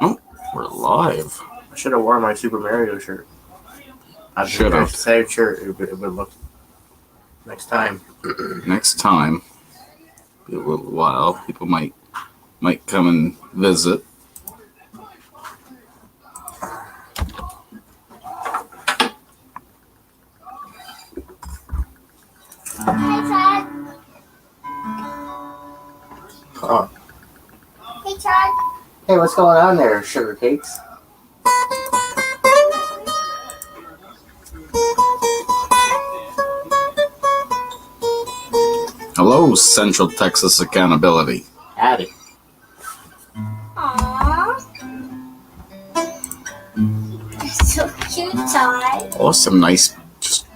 Oh, we're live. I should have worn my Super Mario shirt. I should have. Same shirt. It would look next time. Next time, be a little while. People might come and visit. Oh. Hey, Chad. Hey, what's going on there, Sugar Cakes? Hello, Central Texas Accountability. Howdy. Aww. That's so cute, Todd. Oh, some nice. Just.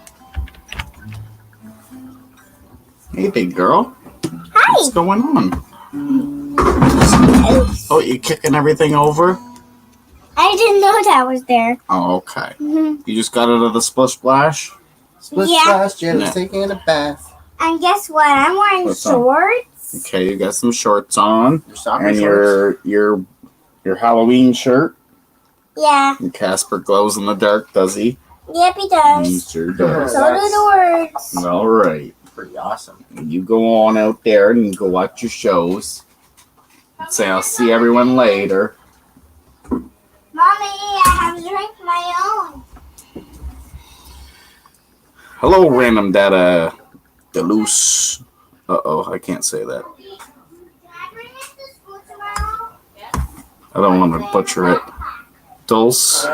Hey, big girl. Hi. What's going on? Oh, you kicking everything over? I didn't know that was there. Oh, okay. Mm-hmm. You just got out of the Splish Splash? Splish Yeah. Splash, Jen's Yeah. taking a bath. And guess what? I'm wearing What's on? shorts. Okay, you got some shorts on. Your soccer And shorts. your Halloween shirt. Yeah. And Casper glows in the dark, does he? Yep, he He does. sure does. So do the words. All right. Pretty awesome. You go on out there and you go watch your shows. And say, I'll see everyone later. Mommy, I have a drink of my own. Hello, random data. Deluce. Uh-oh, I can't say that. Can I bring it to school tomorrow? I don't want to butcher it. Dulce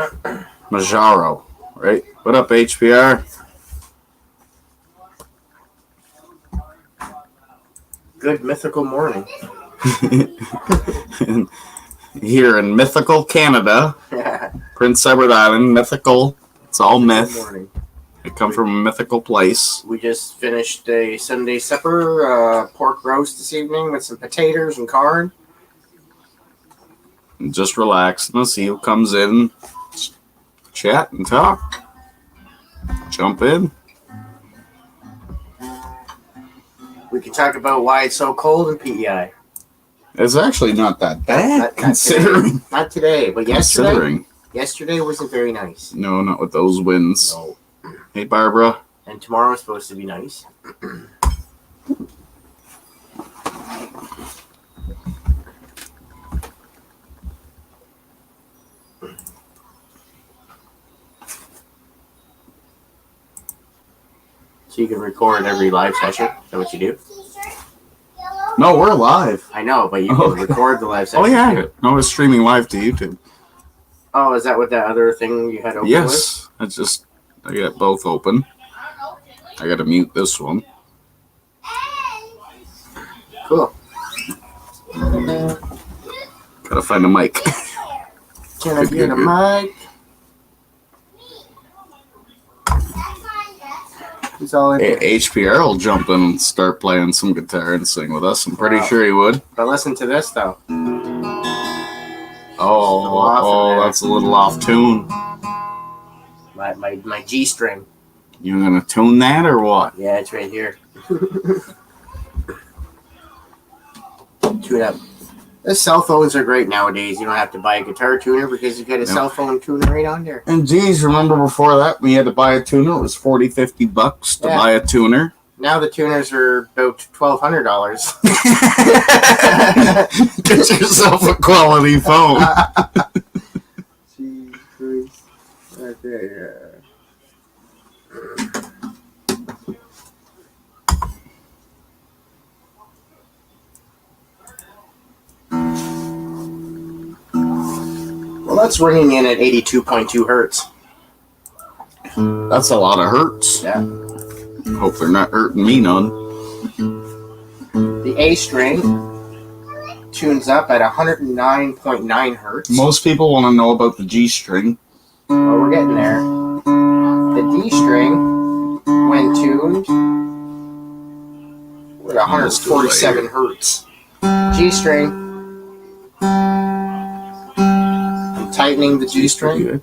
Majaro, right? What up, HPR? Good mythical morning. Here in mythical Canada, Prince Edward Island, mythical. It's all Good myth. morning. It come from a mythical place. We just finished a Sunday supper, pork roast this evening with some potatoes and corn. And just relax and see who comes in. Chat and talk. Jump in. We can talk about why it's so cold in PEI. It's actually not that bad, Not considering. Not today, but yesterday. Considering. Yesterday wasn't very nice. No, not with those winds. No. Hey, Barbara. And tomorrow is supposed to be nice. So you can record every live session. Is that what you do? T-shirt, yellow. No, we're live. I know, but you can Okay. record the live session. Oh, yeah. too. No, it's streaming live to YouTube. Oh, is that what that other thing you had open Yes. It's just, I got both open. I got to mute this one. with? Cool. Got to find a mic. Can I get a mic? He's all in Hey, here. HPR will jump in and start playing some guitar and sing with us. I'm pretty Wow. sure he would. But listen to this, though. Oh, that's a little off tune. My G string. You gonna tune that or what? Yeah, it's right here. Tune up. The cell phones are great nowadays. You don't have to buy a guitar tuner because you get a Yep. cell phone tuner right on there. And geez, remember before that, we had to buy a tuner. It was $40-$50 to Yeah. buy a tuner. Now the tuners are about $1,200. Get yourself a quality phone. Jesus. Okay, yeah. Well, that's ringing in at 82.2 hertz. That's a lot of hertz. Yeah. Hope they're not hurting me none. The A string tunes up at 109.9 hertz. Most people want to know about the G string. Well, we're getting there. The D string, when tuned, we're at 147 hertz. G string, I'm tightening the G string.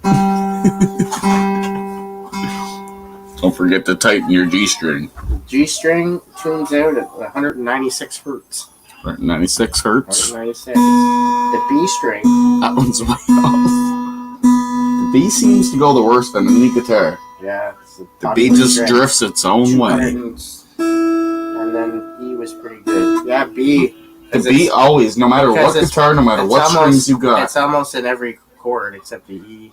Don't forget to tighten your G string. G string tunes out at 196 hertz. 96 hertz. 196. The B string. That one's way off. The B seems to go the worst on any guitar. Yeah. The B just drifts its own way. And then E was pretty good. Yeah, B. The B always, no matter what guitar, no matter what strings you got. It's almost in every chord except the E.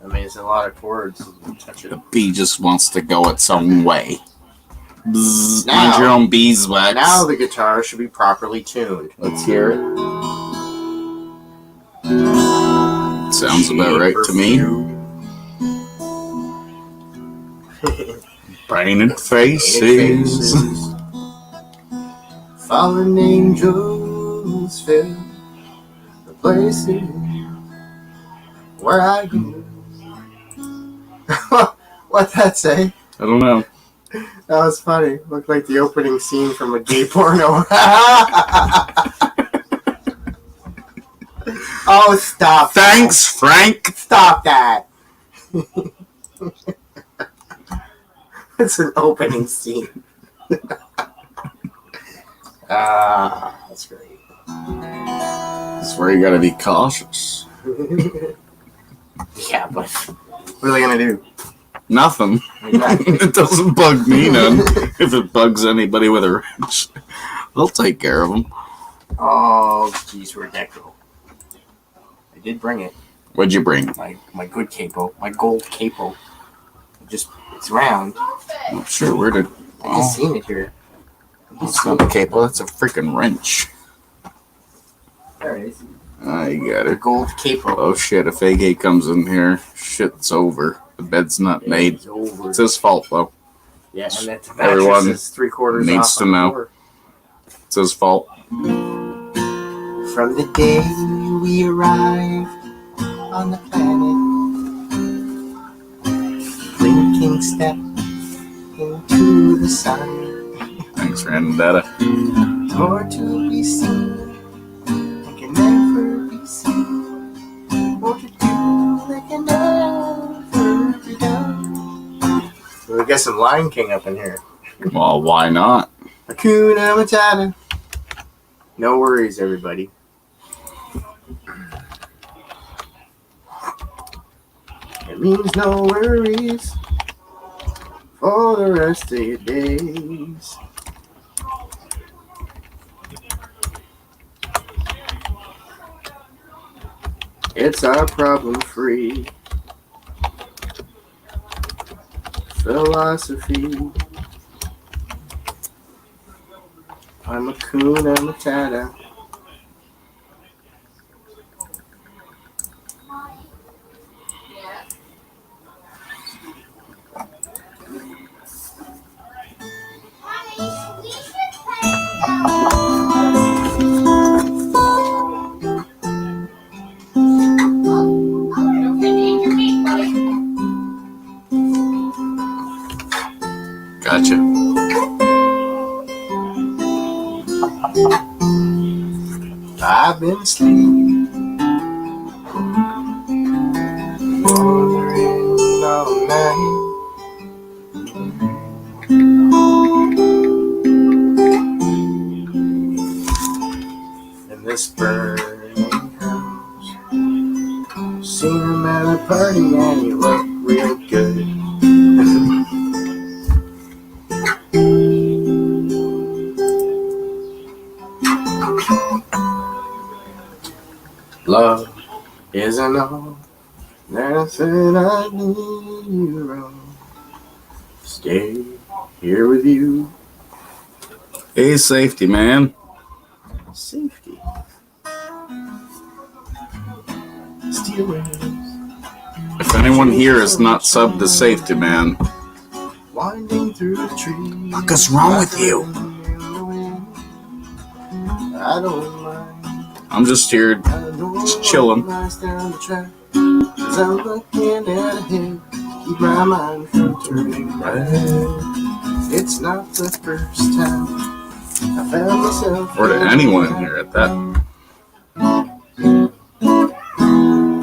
I mean, it's a lot of chords. Touch it. The B just wants to go its own way. Bzz, Now- mind your own beeswax. Now the guitar should be properly tuned. Let's hear it. Sounds about right to me. Painted faces. Fallen angels fill the places where I go. What'd that say? I don't know. That was funny. Looked like the opening scene from a gay porno. Oh, stop. Thanks, Frank. Stop that. It's an opening scene. That's great. That's where you gotta be cautious. Yeah, but what are they gonna do? Nothing. Exactly. It doesn't bug me none. If it bugs anybody with a wrench, they'll take care of them. Oh, geez, we're deco. I did bring it. What'd you bring? My good capo, my gold capo. It's round. Oh, sure, where did... I just seen it here. That's not a capo, that's a freaking wrench. There it is. Ah, you got The it. gold capo. Oh shit, if AG comes in here, shit's over. The bed's not made. It's over. It's his fault, though. Yeah, and that Everyone mattress is 3/4 needs off to on the know. floor. It's his fault. From the day we arrived on the planet, blinking step into the sun, Thanks, random data. more to be seen, that can never be seen, more to do that can never be done. We got some Lion King up in here. Well, why not? Hakuna Matata. No worries, everybody. It means no worries for the rest of your days. It's our problem-free philosophy. I'm a Hakuna Matata. Gotcha. I've been sleeping, wandering all night. In this burning house, seen him at a party and he looked real good. Love isn't all nothing I need you wrong. Stay here with you. Hey, safety, man. Safety. Steelers. If anyone here is not subbed to safety, man, Winding through the trees. what is wrong with you? I don't mind. I'm just here. Just chilling. Down the track, 'cause I'm looking ahead. Keep my mind from turning right. It's not the first time I found myself. Or to anyone in here at that.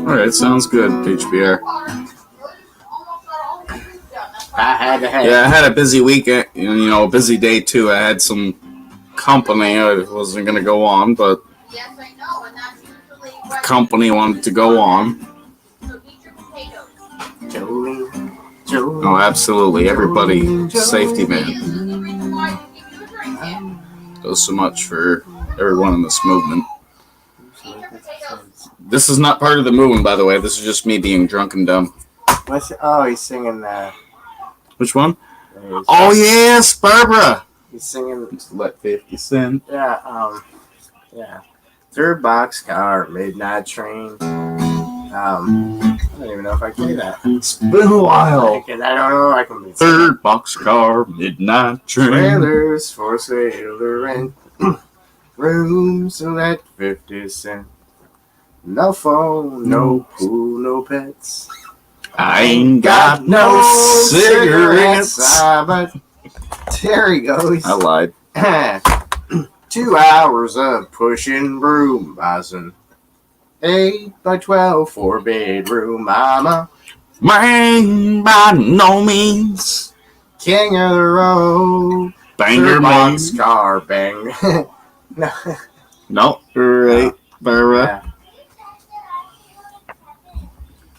Alright, sounds good, HBR. I had to have. Yeah, I had a busy weekend, a busy day too. I had some company. I wasn't going to go on, but Yes, I know, and that's usually the what. company wanted to go on. So eat your potatoes. Jolene, Jolene. Oh, absolutely. Everybody, safety man, This is the reason why I give you a drink, Dad. does so much for everyone in this movement. Eat your potatoes. This is not part of the movement, by the way. This is just me being drunk and dumb. Oh, he's singing. Which one? Oh, yes, Barbara. He's singing. Just let 50 Cent. Yeah. Yeah. Third boxcar, midnight train. I don't even know if I can do that. It's been a while. I don't know. I can be Third boxcar, midnight train. trailers for sale to rent. Rooms at 50 cents. No phone, no pool, no pets. I ain't got no cigarettes. But there he goes. I lied. 2 hours of pushing broom, buzzing. 8x12 4-bedroom, mama. Man, by no means. King of the road. Banger man. Boxcar bang. No. No, you're right, Barbara. Yeah.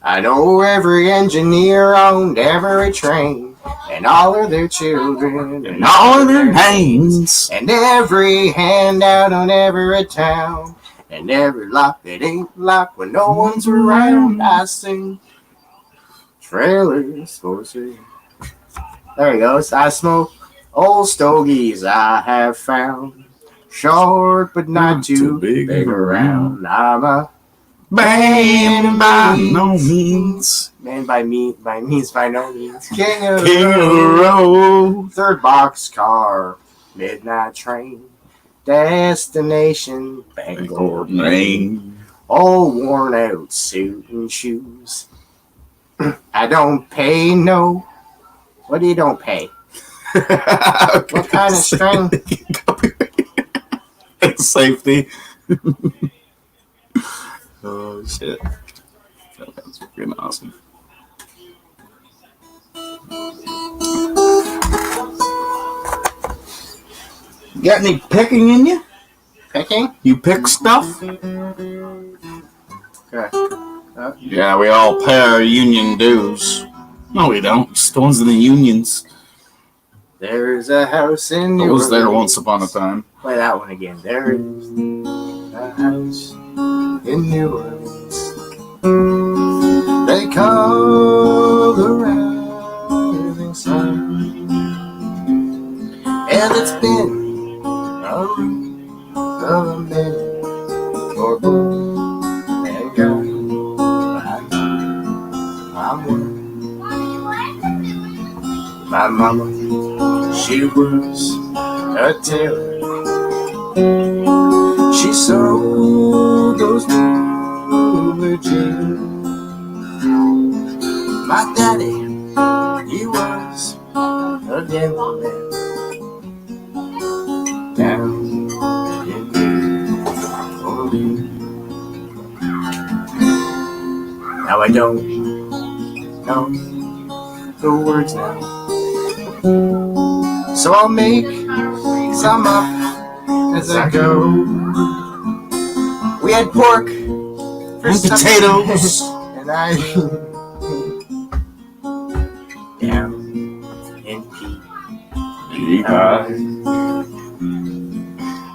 I know every engineer owned every train, and all of their children, And all of their names. and every handout on every town, and every lock that ain't locked when no one's around. I sing trailers for sale. There he goes. I smoke old stogies I have found, short but not too big around. I'm a Man, by no means. man by means by no means. King of King of the road. Third boxcar, midnight train, destination Bangor, Maine. Rain. All worn out suit and shoes. I don't pay no. What do you don't pay? What kind of string? Safety. Oh shit. That's freaking awesome. Got any picking in you? Picking? You pick stuff? Okay. Yeah, we all pay our union dues. No, we don't. Just the ones in the unions. There's a house in I New was there Orleans. once upon a time. Play that one again. There is a house in New Orleans. They call the rising sun. And it's been a root of a minute for gold and God. I'm one. My mama, she was a tailor. She sewed those blue jeans. My daddy, he was a gentleman down in New Orleans. Now I don't know the words now, so I'll make some up as I go. We had pork for And supper, potatoes. and I down in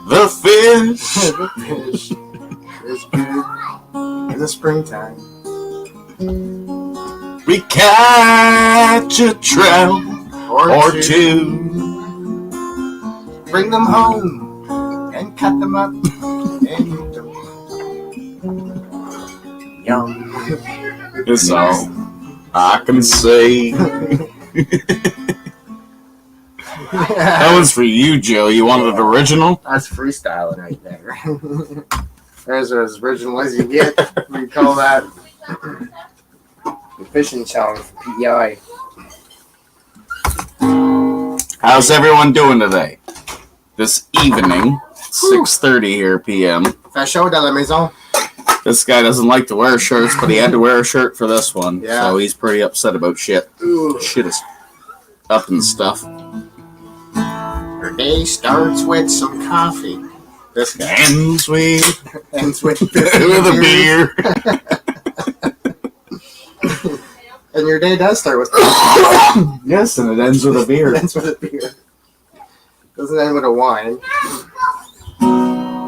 The fish. the fish is good in the springtime. We catch a trout or two. Bring them home and cut them up and eat them. Yum. It's all I can say. That was for you, Joe. You wanted it original? That's freestyling right there. There's as original as you get. We call that the fishing challenge for PEI. How's everyone doing today? This evening, 6:30 here p.m. Fashion de la maison. This guy doesn't like to wear shirts, but he had to wear a shirt for this one. Yeah. So he's pretty upset about shit. Ooh. Shit is up and stuff. Her day starts with some coffee. This guy Ends with ends with a beer. And your day does start with Yes, and it ends with a beer. It ends with a beer. Doesn't end with a wine.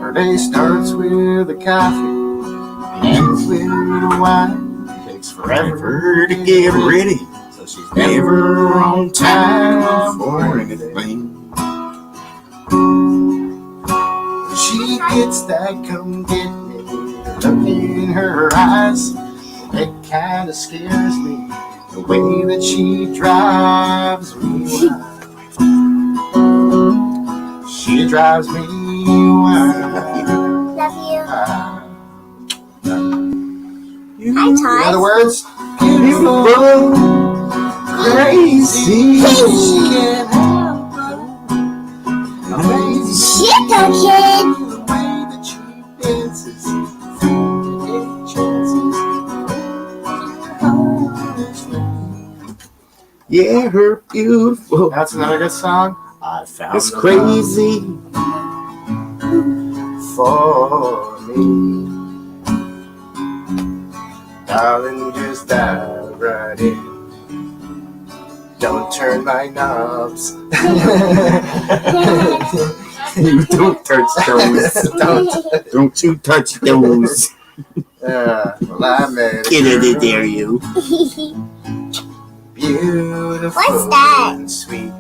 Her day starts with a coffee. Ends with a wine. Takes forever to get ready. So she's never on time for anything. She gets that come get me look in her eyes. It kind of scares me the way that she drives me wild. She drives me wild. Love you. You, Hi, in Todd. other words, beautiful, crazy. She can't help but amazing. Shit, though, kid. The way that she dances, take chances. Yeah, her beautiful. That's another good song. I found It's the crazy. love for me. Darling, just dive right in. Don't turn my knobs. You don't touch those. Don't you touch those. Well, I met Get it in there, you. beautiful What's that? and sweet.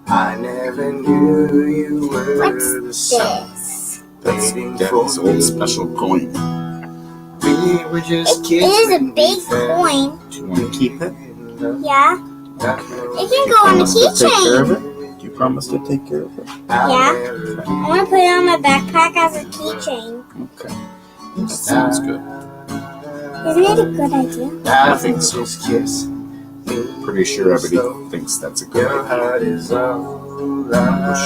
I never knew you were What's the sun This. That's waiting Daddy's for me. old special coin. We were just It kids. is a when we big fell coin. Do you want to keep it? in love. Yeah. That It can go on a Promise to take care of keychain. it? Do you promise to take care of it? I'll Yeah. never I want to put it on my backpack as a keychain. Okay. That sounds good. Isn't it a good idea? I think so. Just kiss me. Pretty sure everybody So thinks that's a good your idea. heart is all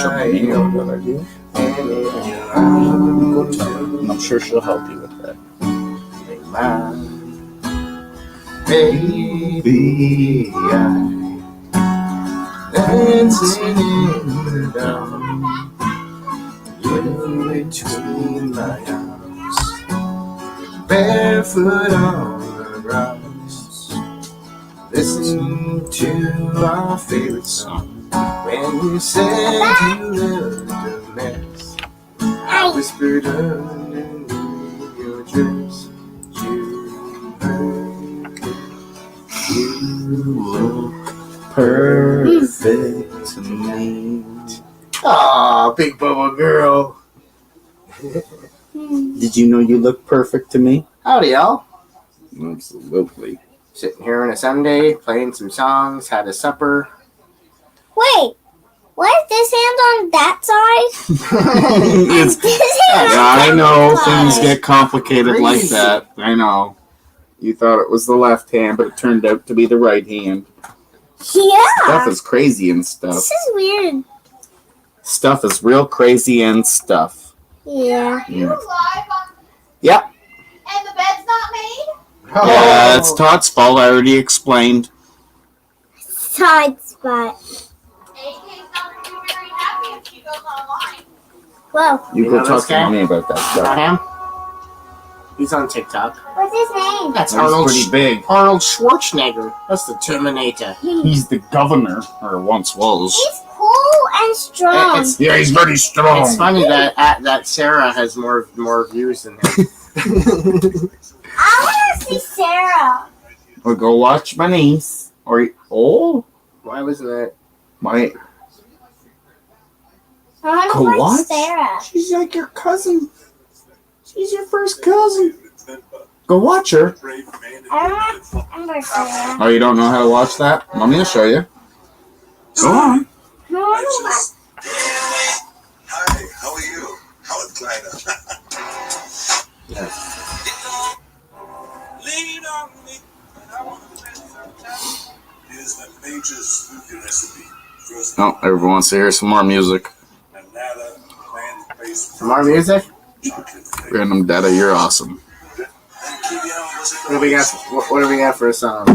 She'll I be a know. good idea. And in your arms, And I'm sure she'll help you with that. you're mine. Baby, dancing in the dark. You between my arms. Barefoot on the rocks. Listen to our favorite song. When you said you loved a mess, I whispered underneath your dress. You heard it. You look Perfect to me. Aw, big bubble girl. Did you know you look perfect to me? Howdy, y'all. Absolutely. Sitting here on a Sunday, playing some songs, had a supper. Wait. What if this hand's on that side? It's- This hand's Yeah, I on know that things side? get complicated like Crazy. that. I know. You thought it was the left hand, but it turned out to be the right hand. Yeah. Stuff is crazy and This stuff. is weird. Stuff is real crazy and stuff. Yeah. Yeah. live on, Yeah. and the bed's not made? Yeah, it's Todd's fault. I already explained. Side spot. AK's not going to be very happy if she goes online. Whoa. You You go know talk this to guy? mommy about that Not stuff. him? He's on TikTok. What's his name? That's He's Arnold, pretty big. Arnold Schwarzenegger. That's the Terminator. He's the governor, or once was. He's cool and strong. It's, Yeah, he's very strong. it's funny that that Sarah has more views than him. I want to see Sarah. Or go watch my niece. Or Why wasn't it? my. I want Go to watch watch? Sarah. She's like your cousin. She's your first cousin. Go watch her. I remember Sarah. Oh, you don't know how to watch that? Mommy will show you. Go on. I want to watch. Hi, how are you? How is Kleiner? Lean on me, and I want to spend some time. Here's my major smoothie recipe. First, Oh, everyone wants to hear some more music. banana, plant-based Some more music? chocolate flake. Random Data, you're awesome. What do we got? What do we got for a song?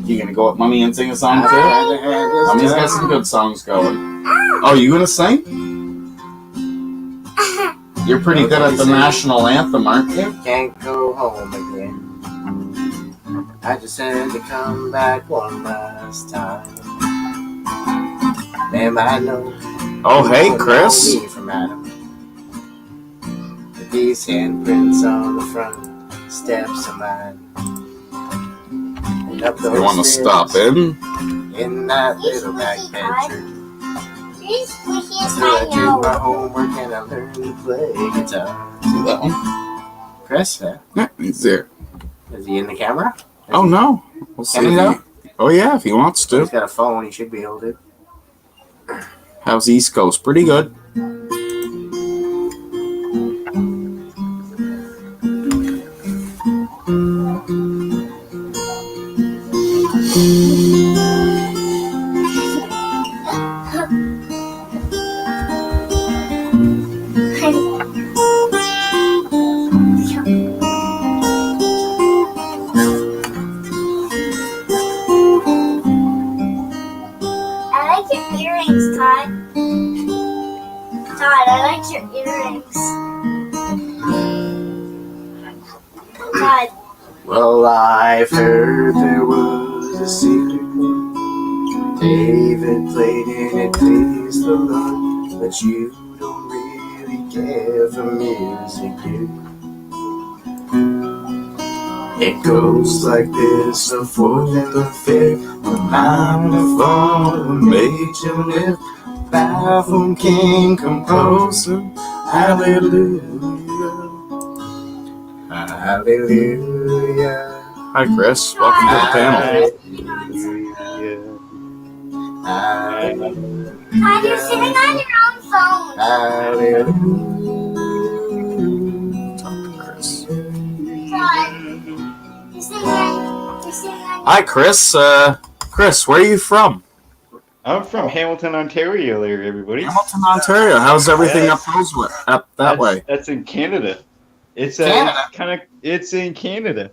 You gonna go with mommy and sing a song too? Mommy's got some good songs going. Oh, you gonna sing? You're pretty good at the national anthem, aren't you? Can't go home again. I just had to come back one last time. Ma'am, I know. Oh, hey, you Chris. know me from Adam. But these handprints on the front steps of mine. And up those You want to stairs stop in? in that little back bedroom. These squishy is So I my did my nose. homework and I learned to play guitar. See that one? Chris, Yeah, he's there. is he in the camera? Oh, no. We'll see. Can he If though? he, oh, yeah, if he wants to. He's got a phone. He should be able to. How's East Coast? Pretty good. I like your earrings, Todd. Todd, I like your earrings. Todd, Well, I've heard there was a secret chord. David played and it pleased the Lord. But you don't really care for music, do you? It goes like this, the fourth and the fifth, the minor fall, the major lift, baffled king composer, hallelujah, hallelujah, Hi, Chris. Welcome to the panel. hallelujah, Todd, you're sitting on your own phone. hallelujah. Chris. Todd, you're sitting on Hi, Chris. Chris, where are you from? I'm from Hamilton, Ontario. There, everybody. Hamilton, Ontario. How's everything up that way? That's in Canada. It's Canada? It's in Canada.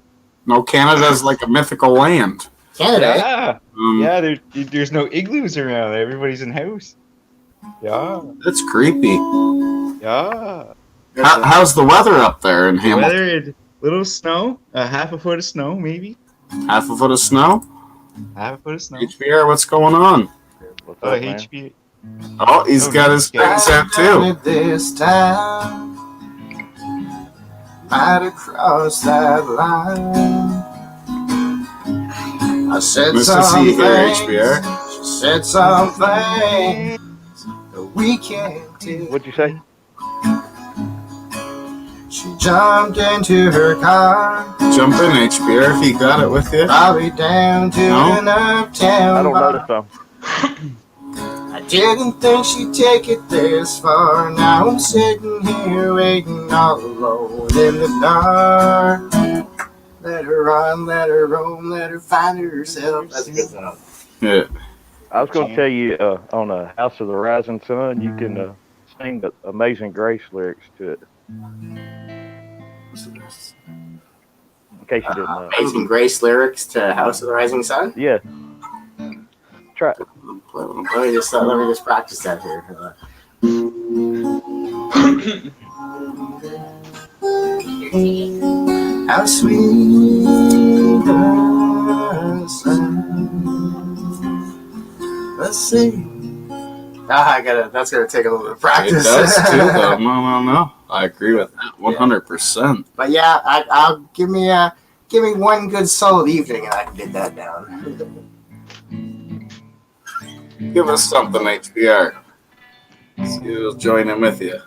No, Canada's like a mythical land. Canada. Yeah, Um, yeah. There's no igloos around. Everybody's in house. Yeah, That's creepy. yeah. How's the weather up there in The Hamilton? weather, little snow, half a foot of snow, maybe. Half a foot of snow? Half a foot of snow. HBR, what's going on? What's Oh, up, man? HB. Oh, he's got his Yeah. things out too. This time, right across that line. I said Nice to see you here, something. HBR. She said something that we can't do. What'd you say? She jumped into her car, Jump in, HBR, if you got it with you. probably down to No? an uptown I don't bar. know the song. I didn't think she'd take it this far. Now I'm sitting here waiting all alone in the dark. Let her run, let her roam, let her find herself. That's a good song. Yeah. I was going to tell you on House of the Rising Sun, you can sing the Amazing Grace lyrics to it. In case you didn't know. Amazing Grace lyrics to House of the Rising Sun. Yeah. Try it. Let me just practice that here. How sweet the sun. Let's see. That's gonna take a little bit of It practice. does too, though. No. I agree with that 100%. But yeah, I'll give me one good solid evening and I can get that down. Give us something, HBR. See who'll join in with you.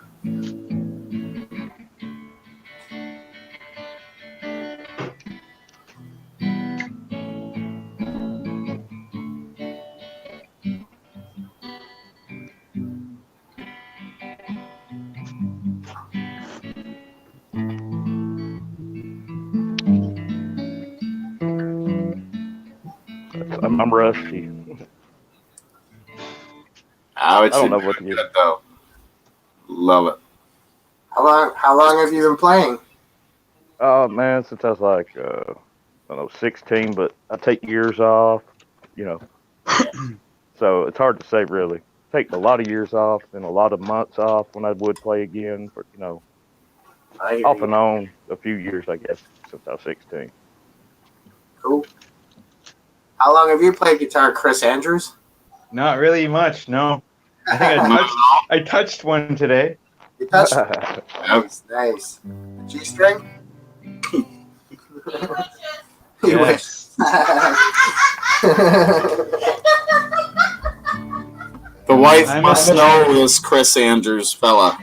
I'm rusty. I don't know what to good get. though. Love it. How long have you been playing? Oh, man, since I was like, I don't know, 16, but I take years off, you know. So it's hard to say, really. take a lot of years off and a lot of months off when I would play again. For I hear off you. and on a few years, I guess, since I was 16. Cool. How long have you played guitar, Chris Andrews? Not really much, no. I think I touched one today. You touched it. Yep. Nice. G-string? You wish. Yes. The wife I'm must a- know this Chris Andrews fella.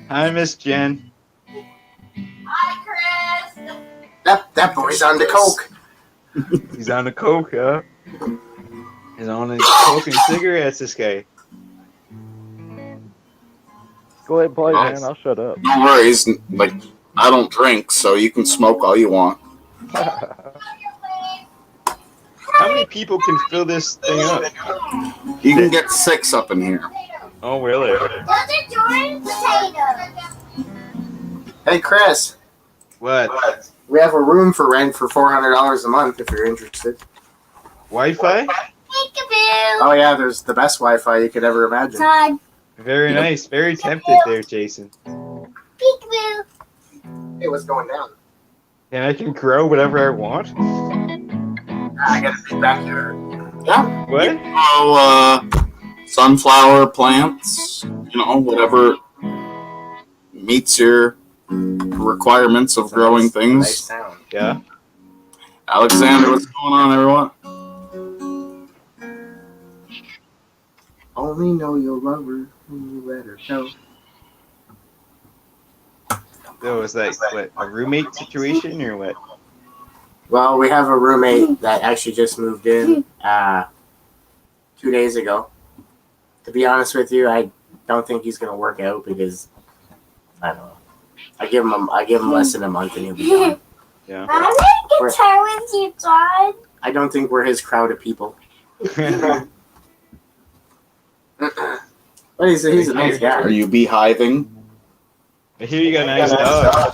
Hi, Miss Jen. Hi, Chris. That boy's on the coke. He's on the coke, huh? He's on the coke and cigarettes, this guy. Go ahead and play, Nice. man. I'll shut up. No worries. Like, I don't drink, so you can smoke all you want. How many people can fill this thing up? You can get 6 up in here. Oh, really? Those are Jordan's potatoes. Hey, Chris. What? We have a room for rent for $400 a month if you're interested. Wi-Fi? Peekaboo. Oh, yeah, there's the best Wi-Fi you could ever imagine. Todd. Very nice. Very tempted there, Jason. Peekaboo. Hey, what's going down? And I can grow whatever I want? I gotta be back here. What? Sunflower plants, whatever meets your requirements of growing Nice things. sound. Yeah. Alexander, what's going on, everyone? Only know you'll love her when you let her go. So is that what, a roommate situation or what? Well, we have a roommate that actually just moved in 2 days ago. To be honest with you, I don't think he's gonna work out because I don't know. I give him less than a month and he'll be gone. Yeah. I'm gonna guitar with you, Todd. I don't think we're his crowd of people. But he's a nice Are guy. you beehiving? I hear you got a nice dog.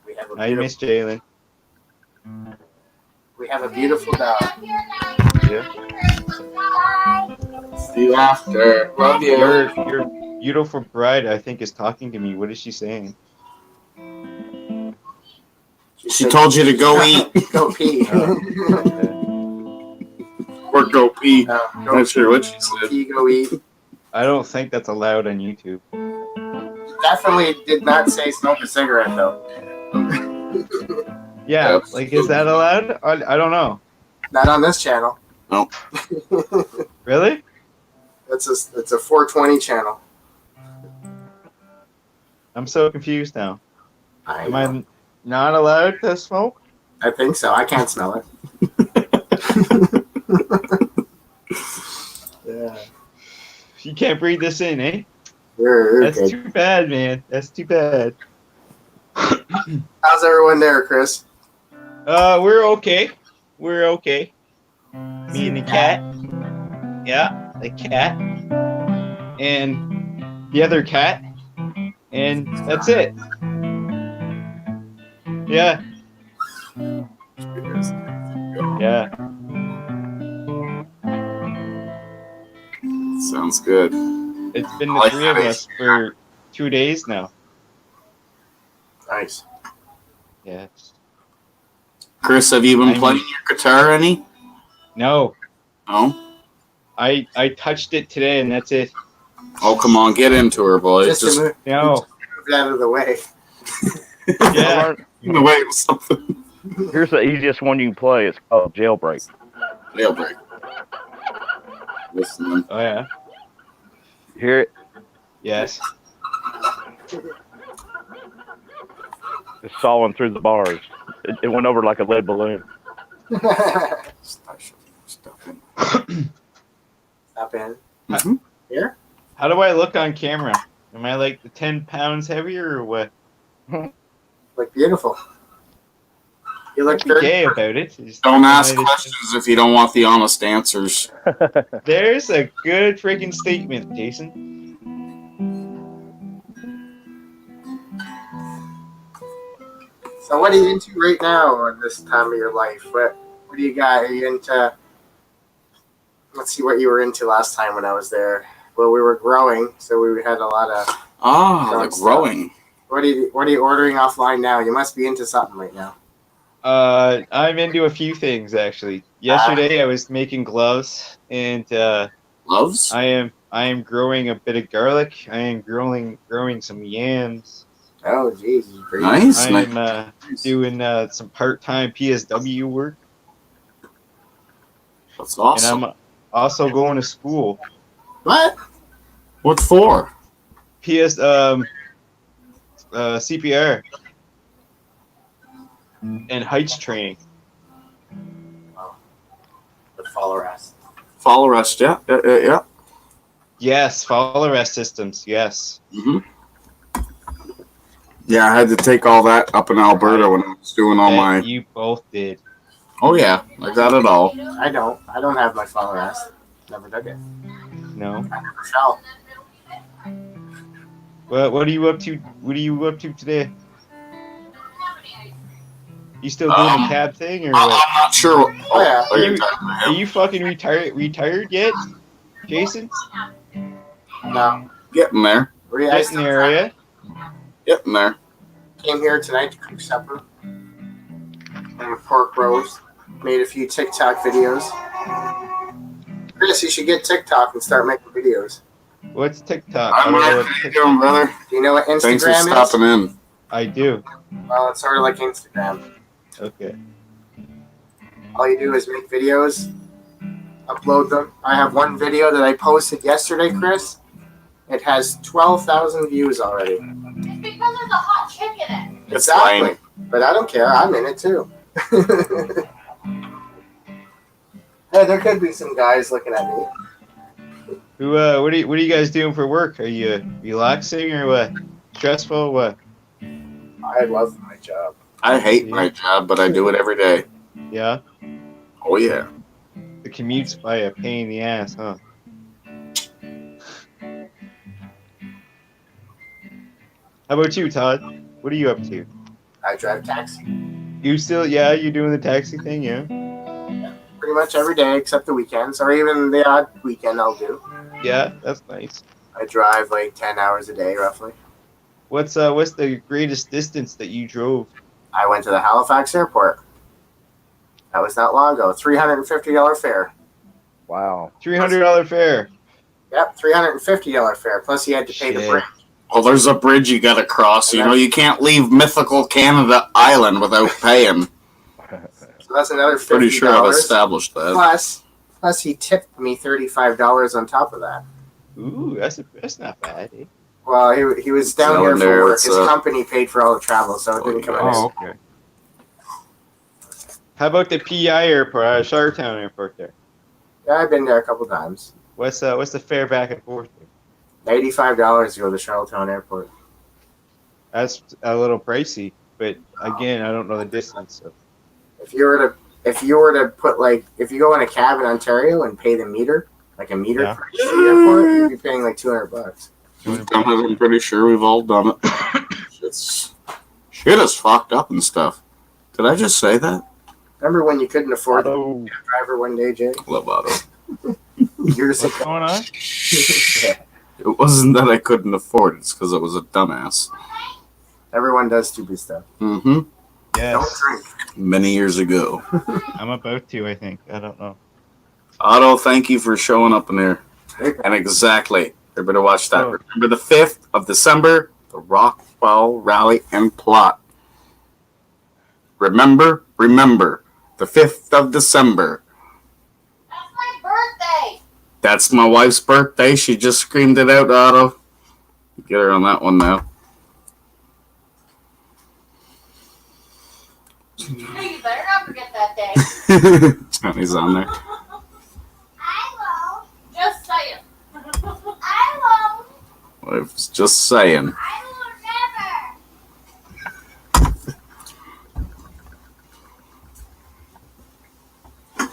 We have a Hi, Miss Jalen. we have a beautiful dog. See you after. Love you. Your beautiful bride, I think, is talking to me. What is she saying? She told you to go eat Go pee. or go pee. Go Not sure what she said. pee, go eat. I don't think that's allowed on YouTube. Definitely did not say smoke a cigarette though. Yeah, Yep. like, is that allowed? I don't know. Not on this channel. No. Really? It's a 420 channel. I'm so confused now. Am I I not allowed to smoke? think so. I can't smell it. Yeah. You can't breathe this in, eh? You're That's good. too bad, man. That's too bad. How's everyone there, Chris? We're okay. We're okay. Me and the cat. Yeah, the cat. And the other cat. And that's it. Yeah. Yeah. Sounds good. It's been the three of us for 2 days now. Nice. Yeah. Chris, have you been playing your guitar any? No. No? I touched it today and that's it. Oh, come on, get into her, boy. Just Just to move No. it out of the way. Yeah. in the way of something. Here's the easiest one you can play. It's called Jailbreak. Jailbreak. Listen, Oh yeah. Hear it? Yes. It's sawing through the bars. It went over like a lead balloon. Stop Stop in. Mhm. Here? How do I look on camera? Am I like 10 pounds heavier or what? Look beautiful. You look Don't be 30. gay about it. Just Don't ask just- questions if you don't want the honest answers. There's a good freaking statement, Jason. So what are you into right now at this time of your life? What do you got? Are you into let's see what you were into last time when I was there. Well, we were growing, so we had a lot of. The growing. What are you ordering offline now? You must be into something right now. I'm into a few things actually. Yesterday I was making gloves, and Gloves? I am growing a bit of garlic. I am growing some yams. Oh, geez. Nice. I am doing some part-time PSW work, That's awesome. and I'm also going to school. What? What for? CPR and heights training. The fall arrest. Fall arrest, yeah. Yes, fall arrest systems. Yes. hmm Yeah, I had to take all that up in Alberta when I was doing all my. You both did. Oh yeah, I got it all. I don't have my fall arrest. Never took it. No. I never shall. What are you up to? What are you up to today? You still doing the cab thing or I'm what? not sure. Oh, yeah. Are you fucking retired yet, Jason? No. Getting there. Getting there, yeah? Getting there. Came here tonight to cook supper. And pork roast. Made a few TikTok videos. Chris, you should get TikTok and start making videos. What's TikTok? I'm right. How you doing, brother? Do you know what Instagram Thanks for is? stopping in. I do. Well, it's sort of like Instagram. Okay. All you do is make videos, upload them. I have one video that I posted yesterday, Chris. It has 12,000 views already. It's because there's a hot chick in it. It's Exactly. lame. But I don't care. I'm in it too. Hey, there could be some guys looking at me. Who? What are you guys doing for work? Are you relaxing or what? Stressful? Or what? I love my job. I hate my job, but I do it every day. Yeah. Oh yeah. The commute's by a pain in the ass, huh? How about you, Todd? What are you up to? I drive taxi You still? Yeah, you doing the taxi thing? Yeah. pretty much every day except the weekends, or even the odd weekend I'll do. Yeah, that's nice. I drive like 10 hours a day, roughly. What's the greatest distance that you drove? I went to the Halifax airport. That was not long ago. $350 fare. Wow. $300 fare. Yep, $350 fare. Plus, you had to pay the Shit. bridge. Well, there's a bridge you gotta cross. You know, you can't leave mythical Canada Island without paying. So that's another $50. Pretty sure I've established that. Plus, he tipped me $35 on top of that. Ooh, that's not bad. Eh? Well, he was down Down here there, for work. it's, His company paid for all the travel, so it didn't come out. Oh, okay. How about the PI airport, Charlottetown airport there? Yeah, I've been there a couple times. What's the fare back and forth there? $85 to go to Charlottetown Airport. That's a little pricey, but again, I don't know the distance. So. If you were to put if you go in a cab in Ontario and pay the meter, like a meter Yeah. for the airport, you'd be paying like $200. We've done it. I'm pretty sure we've all done it. Shit is fucked up and stuff. Did I just say that? Remember when you couldn't afford a Oh, driver one day, Jay? Love Otto. Years what's ago. going on? It wasn't that I couldn't afford it. It's because I was a dumbass. Everyone does stupid stuff. Mm-hmm. Don't Yes, drink. Many years ago. I'm about to. I think. I don't know. Otto, thank you for showing up in there. And exactly. You better watch that. Oh. Remember the 5th of December, the Rockwell Rally and Plot. Remember, the 5th of December. That's my birthday. That's my wife's birthday. She just screamed it out, Otto. Get her on that one now. Hey, you better not forget that day. Johnny's on there. I won't. Just saying. I won't. I was just saying. I will never.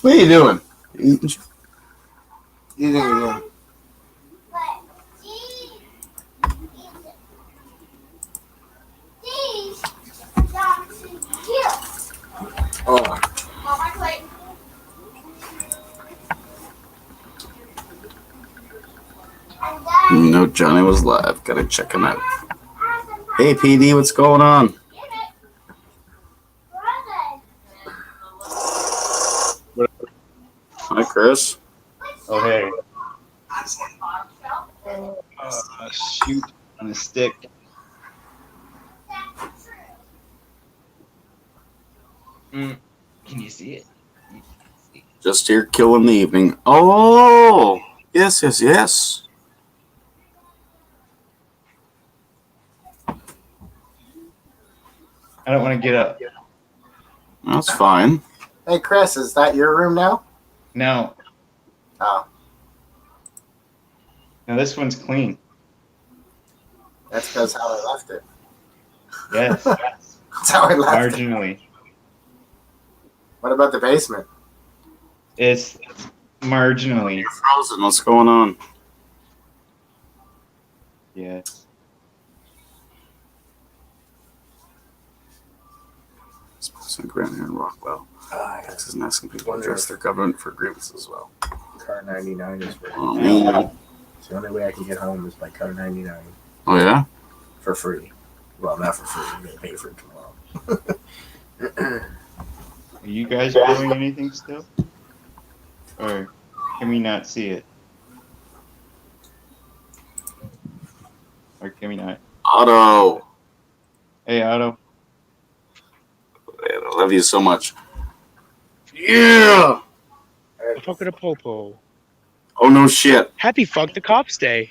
What are you doing? Eating shit? You think you're doing? But these dogs are cute. Oh, On my plate. Johnny was live. Gotta check him out. Hey, PD, what's going on? Hi, Chris. Oh, hey. Shoot on a stick. Can you see it? Just here killing the evening. Oh, yes, yes, yes. I don't want to get up. That's fine. Hey, Chris, is that your room now? No. Oh, No, this one's clean. that's because how I left it. Yes. That's how I left it. Marginally. What about the basement? It's marginally. You're frozen. What's going on? Yes. Sponsoring Grant here in Rockwell. I Texas is asking people to address their government for grievances as well. Car 99 is for Oh, man. It's the only way I can get home is by Car 99 Oh, yeah? for free. Well, not for free. I'm going to pay for it tomorrow. Are you guys doing anything still? Or can we not see it? Or can we not? Otto. Hey, Otto. Man, I love you so much. Yeah. Talking to Popo. Oh, no shit. Happy Fuck the Cops Day.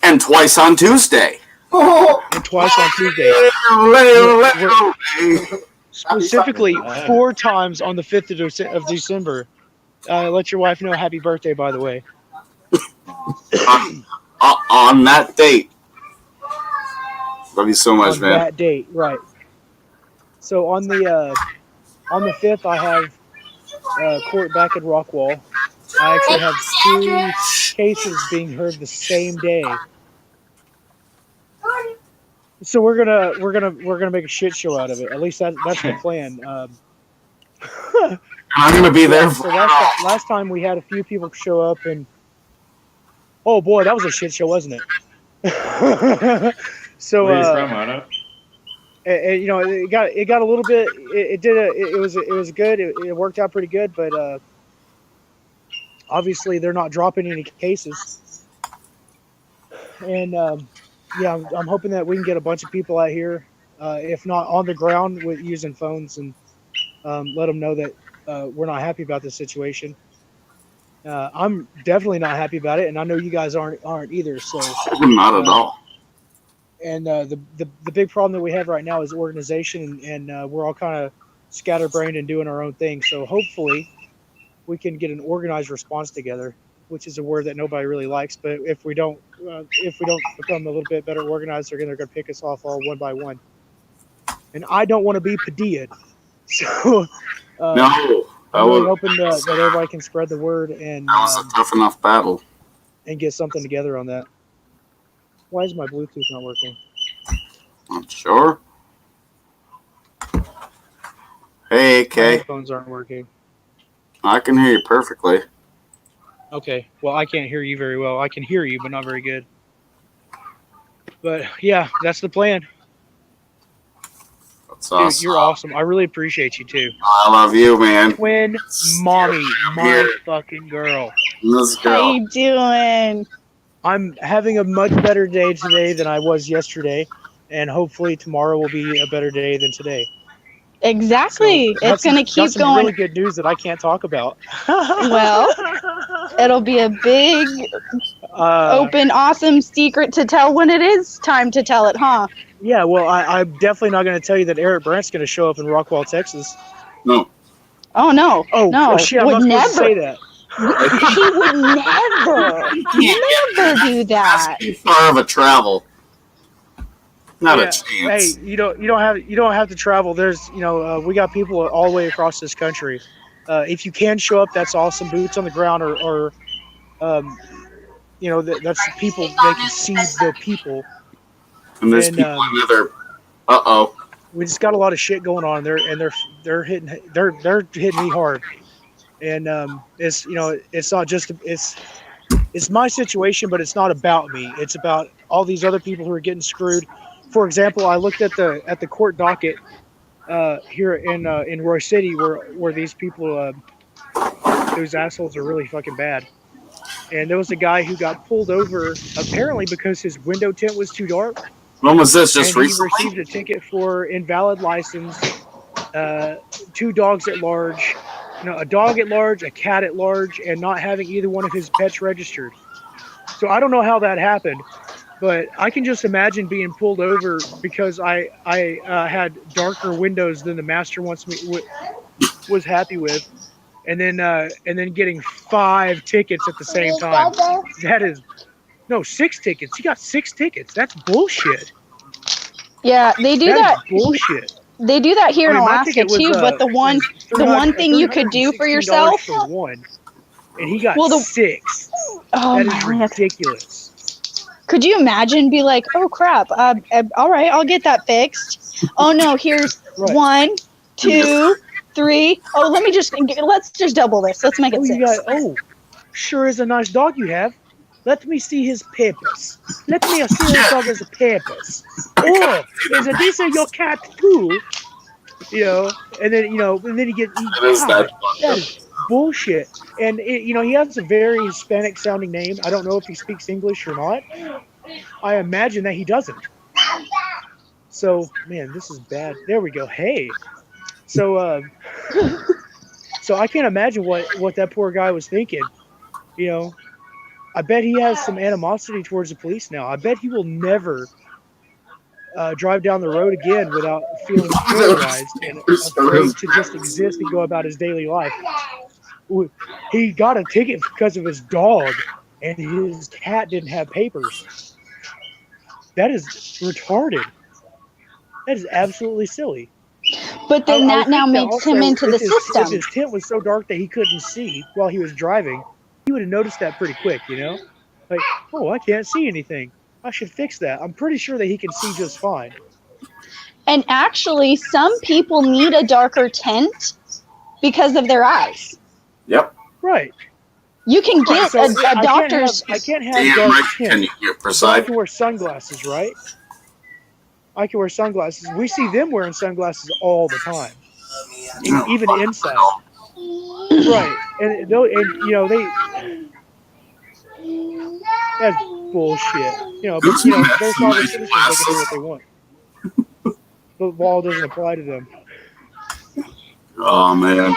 And twice on Tuesday. And twice on Tuesday. Specifically, 4 times on the 5th of December. Let your wife know happy birthday, by the way. On that date. Love you so much, On man. that date, right. So on the 5th, I have court back at Rockwall. I actually have 2 cases being heard the same day. So we're gonna make a shit show out of it. At least that's the plan. I'm gonna be there. So last time we had a few people show up, and oh boy, that was a shit show, wasn't it? So Where are you from, Otto? you know, it got a little bit. It was good. It worked out pretty good, but obviously they're not dropping any cases. And yeah, I'm hoping that we can get a bunch of people out here, if not on the ground, with using phones, and let them know that we're not happy about this situation. I'm definitely not happy about it, and I know you guys aren't either. So Not at all. And the big problem that we have right now is organization, and we're all kind of scatterbrained and doing our own thing. So hopefully we can get an organized response together, which is a word that nobody really likes. But if we don't become a little bit better organized, they're gonna pick us off all one by one. And I don't want to be Padilla. So No. I'm really hoping that everybody can spread the word and That was a tough enough battle. and get something together on that. Why is my Bluetooth not working? I'm sure. Hey, My Kay. headphones aren't working. I can hear you perfectly. Okay. Well, I can't hear you very well. I can hear you, but not very good. But yeah, that's the plan. That's Dude, awesome. you're awesome. I really appreciate you too. I love you, man. Twin mommy, my Here. fucking girl. Let's How go. you doing? I'm having a much better day today than I was yesterday, and hopefully tomorrow will be a better day than today. Exactly. So It's going to that's keep some going. really good news that I can't talk about. Well, it'll be a big, open, awesome secret to tell when it is time to tell it, huh? Yeah, well, I'm definitely not going to tell you that Eric Brandt's going to show up in Rockwall, Texas. No. Oh, no. Oh, no. shit, I'm would not supposed to say never. that. He would never do that. That's too far of a travel. Not Yeah. a chance. Hey, you don't have to travel. There's we got people all the way across this country. If you can show up, that's awesome. Boots on the ground, or that's the people. They can see the people. And there's and, people in other. Uh-oh. We just got a lot of shit going on there, and they're hitting me hard. And it's not just it's it's my situation, but it's not about me. It's about all these other people who are getting screwed. For example, I looked at the court docket here in Roy City, where these people, those assholes are really fucking bad. And there was a guy who got pulled over apparently because his window tint was too dark. When was this? Just and recently? he received a ticket for invalid license, 2 dogs at large, a dog at large, a cat at large, and not having either one of his pets registered. So I don't know how that happened, but I can just imagine being pulled over because I had darker windows than the master wants me was happy with, and then getting 5 tickets at the same time. That is. No, 6 tickets. He got 6 tickets. That's bullshit. Yeah, they do That that. is bullshit. They do that here I mean, in my Alaska ticket was, too. But the one thing you could do for $316 yourself. for one, and he got Well, 6. Oh That my is God. ridiculous. Could you imagine? Be like, oh crap. All right, I'll get that fixed. Oh no, here's Right. 1, 2, 3. Oh, let's just double this. Let's make it Oh, 6. you got. Sure is a nice dog you have. Let me see his papers. Let me see his dog's papers. Oh, is this your cat too? And then you get. That That is bullshit. And he has a very Hispanic sounding name. I don't know if he speaks English or not. I imagine that he doesn't. So, man, this is bad. There we go. Hey. So, so I can't imagine what that poor guy was thinking. I bet he has some animosity towards the police now. I bet he will never drive down the road again without feeling terrorized and afraid to just exist and go about his daily life. He got a ticket because of his dog, and his cat didn't have papers. That is retarded. That is absolutely silly. But then I that now think makes him also, into the if system. If his tint was so dark that he couldn't see while he was driving, he would have noticed that pretty quick, Like, oh, I can't see anything. I should fix that. I'm pretty sure that he can see just fine. And actually, some people need a darker tint because of their eyes. Yep. Right. You can get So a doctor's. I can't have Damn dark right. tint. Can you get So I precise? can wear sunglasses, right? I can wear sunglasses. We see them wearing sunglasses all the time, even inside. Right, and they. That's bullshit. But they're sovereign citizens. They can do what they want. The law doesn't apply to them. Oh man.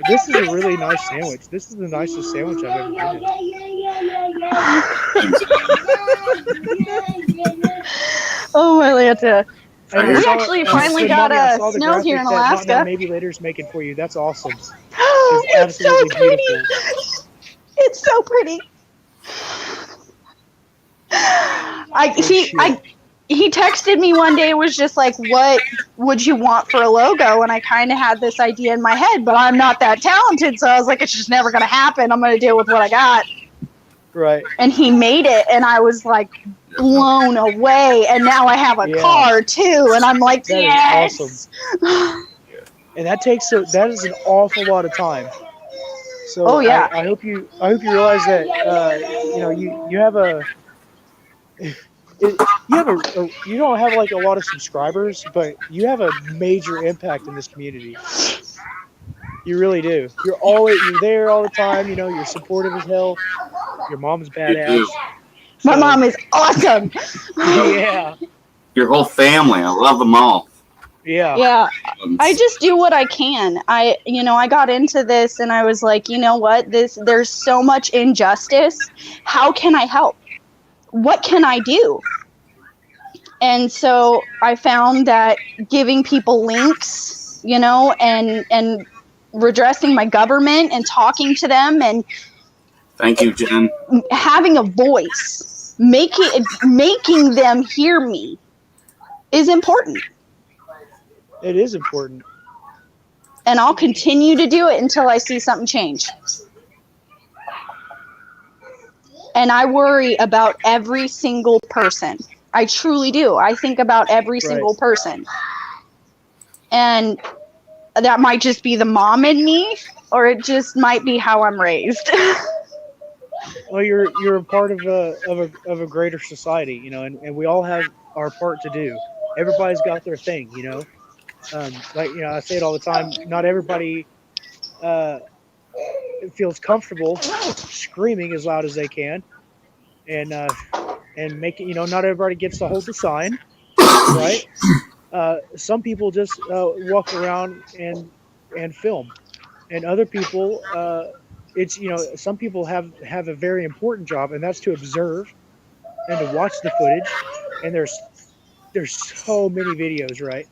This is a really nice sandwich. This is the nicest sandwich I've ever had. Oh my Lanta. And We I saw- actually finally and got Mommy, I saw the snow here in graphic that Alaska. Maybe Later's making for you. That's awesome. It's so absolutely pretty. beautiful. It's so pretty. He texted me one day, was just like, what would you want for a logo? And I kind of had this idea in my head, but I'm not that talented. So I was like, it's just never going to happen. I'm going to deal with what I got. Right. And he made it. And I was like blown away. And now I have a car too. And I'm like, That yes. is awesome. And that is an awful lot of time. So Oh, yeah. I hope you realize that you have you don't have like a lot of subscribers, but you have a major impact in this community. You really do. You're there all the time. You're supportive as hell. Your mom's badass. My mom is awesome. Yeah. Your whole family. I love them all. Yeah. Yeah. I just do what I can. I got into this and I was like, you know what? There's so much injustice. How can I help? What can I do? And so I found that giving people links, and redressing my government and talking to them and Thank you, Jen. having a voice, making them hear me is important. It is important. And I'll continue to do it until I see something change. And I worry about every single person. I truly do. I think about every single person. And that might just be the mom in me, or it just might be how I'm raised. Well, you're a part of a greater society, you know, and we all have our part to do. Everybody's got their thing, you know. Like you know, I say it all the time. Not everybody uh, feels comfortable screaming as loud as they can, and make it. You know, not everybody gets to hold the sign, right? Some people just walk around and film, and other people, it's you know, some people have a very important job, and that's to observe and to watch the footage. And there's so many videos, right?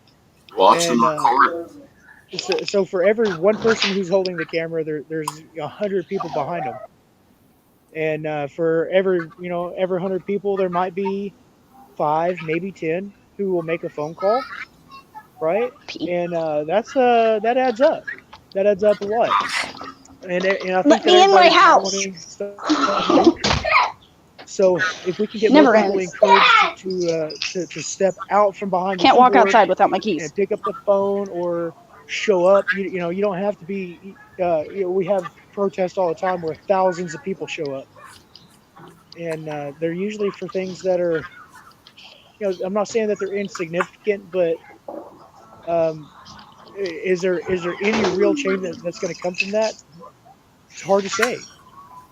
Watch and And record. so for every one person who's holding the camera, there's 100 people behind them. And for every 100 people, there might be 5, maybe 10 who will make a phone call, right? And that adds up. That adds up a lot. And I think Let that me in my everybody's house. wanting stuff. So if we can get Never more people ends. encouraged to step out from behind Can't the walk keyboard outside without my keys. and pick up the phone or show up, you know, you don't have to be. You know, we have protests all the time where thousands of people show up, and they're usually for things that are, you know, I'm not saying that they're insignificant, but um, is there any real change that's going to come from that? It's hard to say.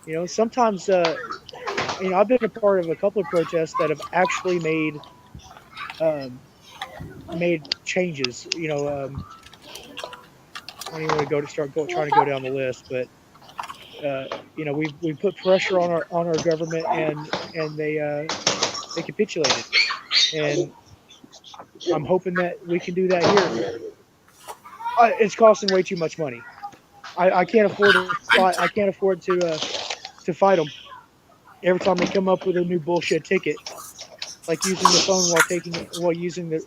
You know, sometimes you know, I've been a part of a couple of protests that have actually um, made changes. You know, I don't even want to trying to go down the list, but you know, we put pressure on our government, and they capitulated, and I'm hoping that we can do that here. It's costing way too much money. I can't afford to fight. I can't afford to fight them every time they come up with a new bullshit ticket, like using the phone while using the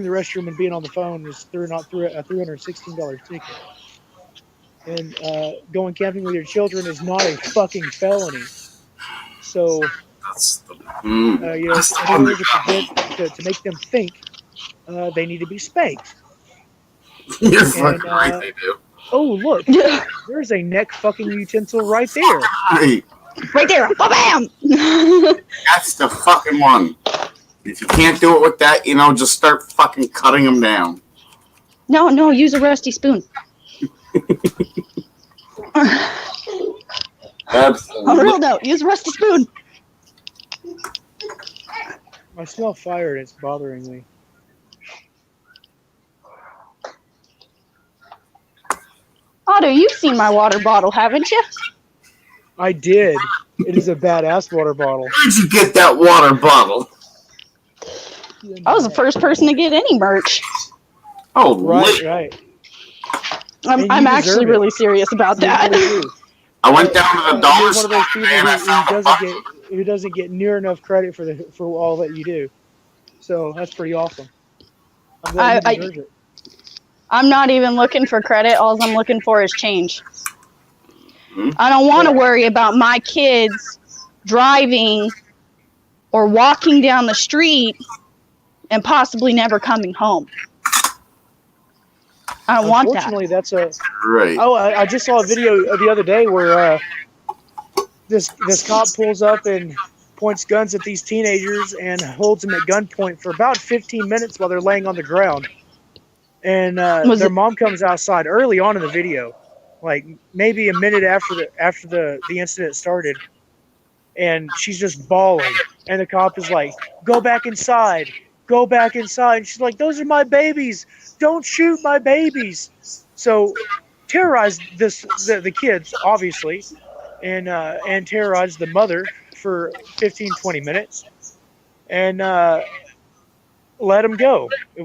restroom and being on the phone is a $316 ticket. And going camping with your children is not a fucking felony. So That's the. you know, That's in order to make them think, they need to be spanked. You're And fucking right, they do. oh look, there's a neck fucking utensil right there. Right. Right there. Bam! That's the fucking one. If you can't do it with that, you know, just start fucking cutting them down. No, use a rusty spoon. Absolutely. On a real note, use a rusty spoon. I smell fire and it's bothering me. Otto, you've seen my water bottle, haven't you? I did. It is a badass water bottle. Where'd you get that water bottle? I was the first person to get any merch. Oh, Right, lit. right. And you I'm actually deserve it. really serious about You that. really do. I went down to the dollar You're one store of those people and I found a bucket. who doesn't get near enough credit for all that you do. So that's pretty awesome. I'm glad you deserve it. I'm not even looking for credit. All I'm looking for is change. Hmm? I don't want to worry about my kids driving or walking down the street and possibly never coming home. I don't want that. Unfortunately, that's a. Right. Oh, I just saw a video the other day where this cop pulls up and points guns at these teenagers and holds them at gunpoint for about 15 minutes while they're laying on the ground. And their mom comes outside early on in the video, like maybe a minute after the incident started, and she's just bawling. And the cop is like, "Go back inside, go back inside." And she's like, "Those are my babies. Don't shoot my babies." So terrorized the kids, obviously, and terrorized the mother for 15-20 minutes, and let them go. They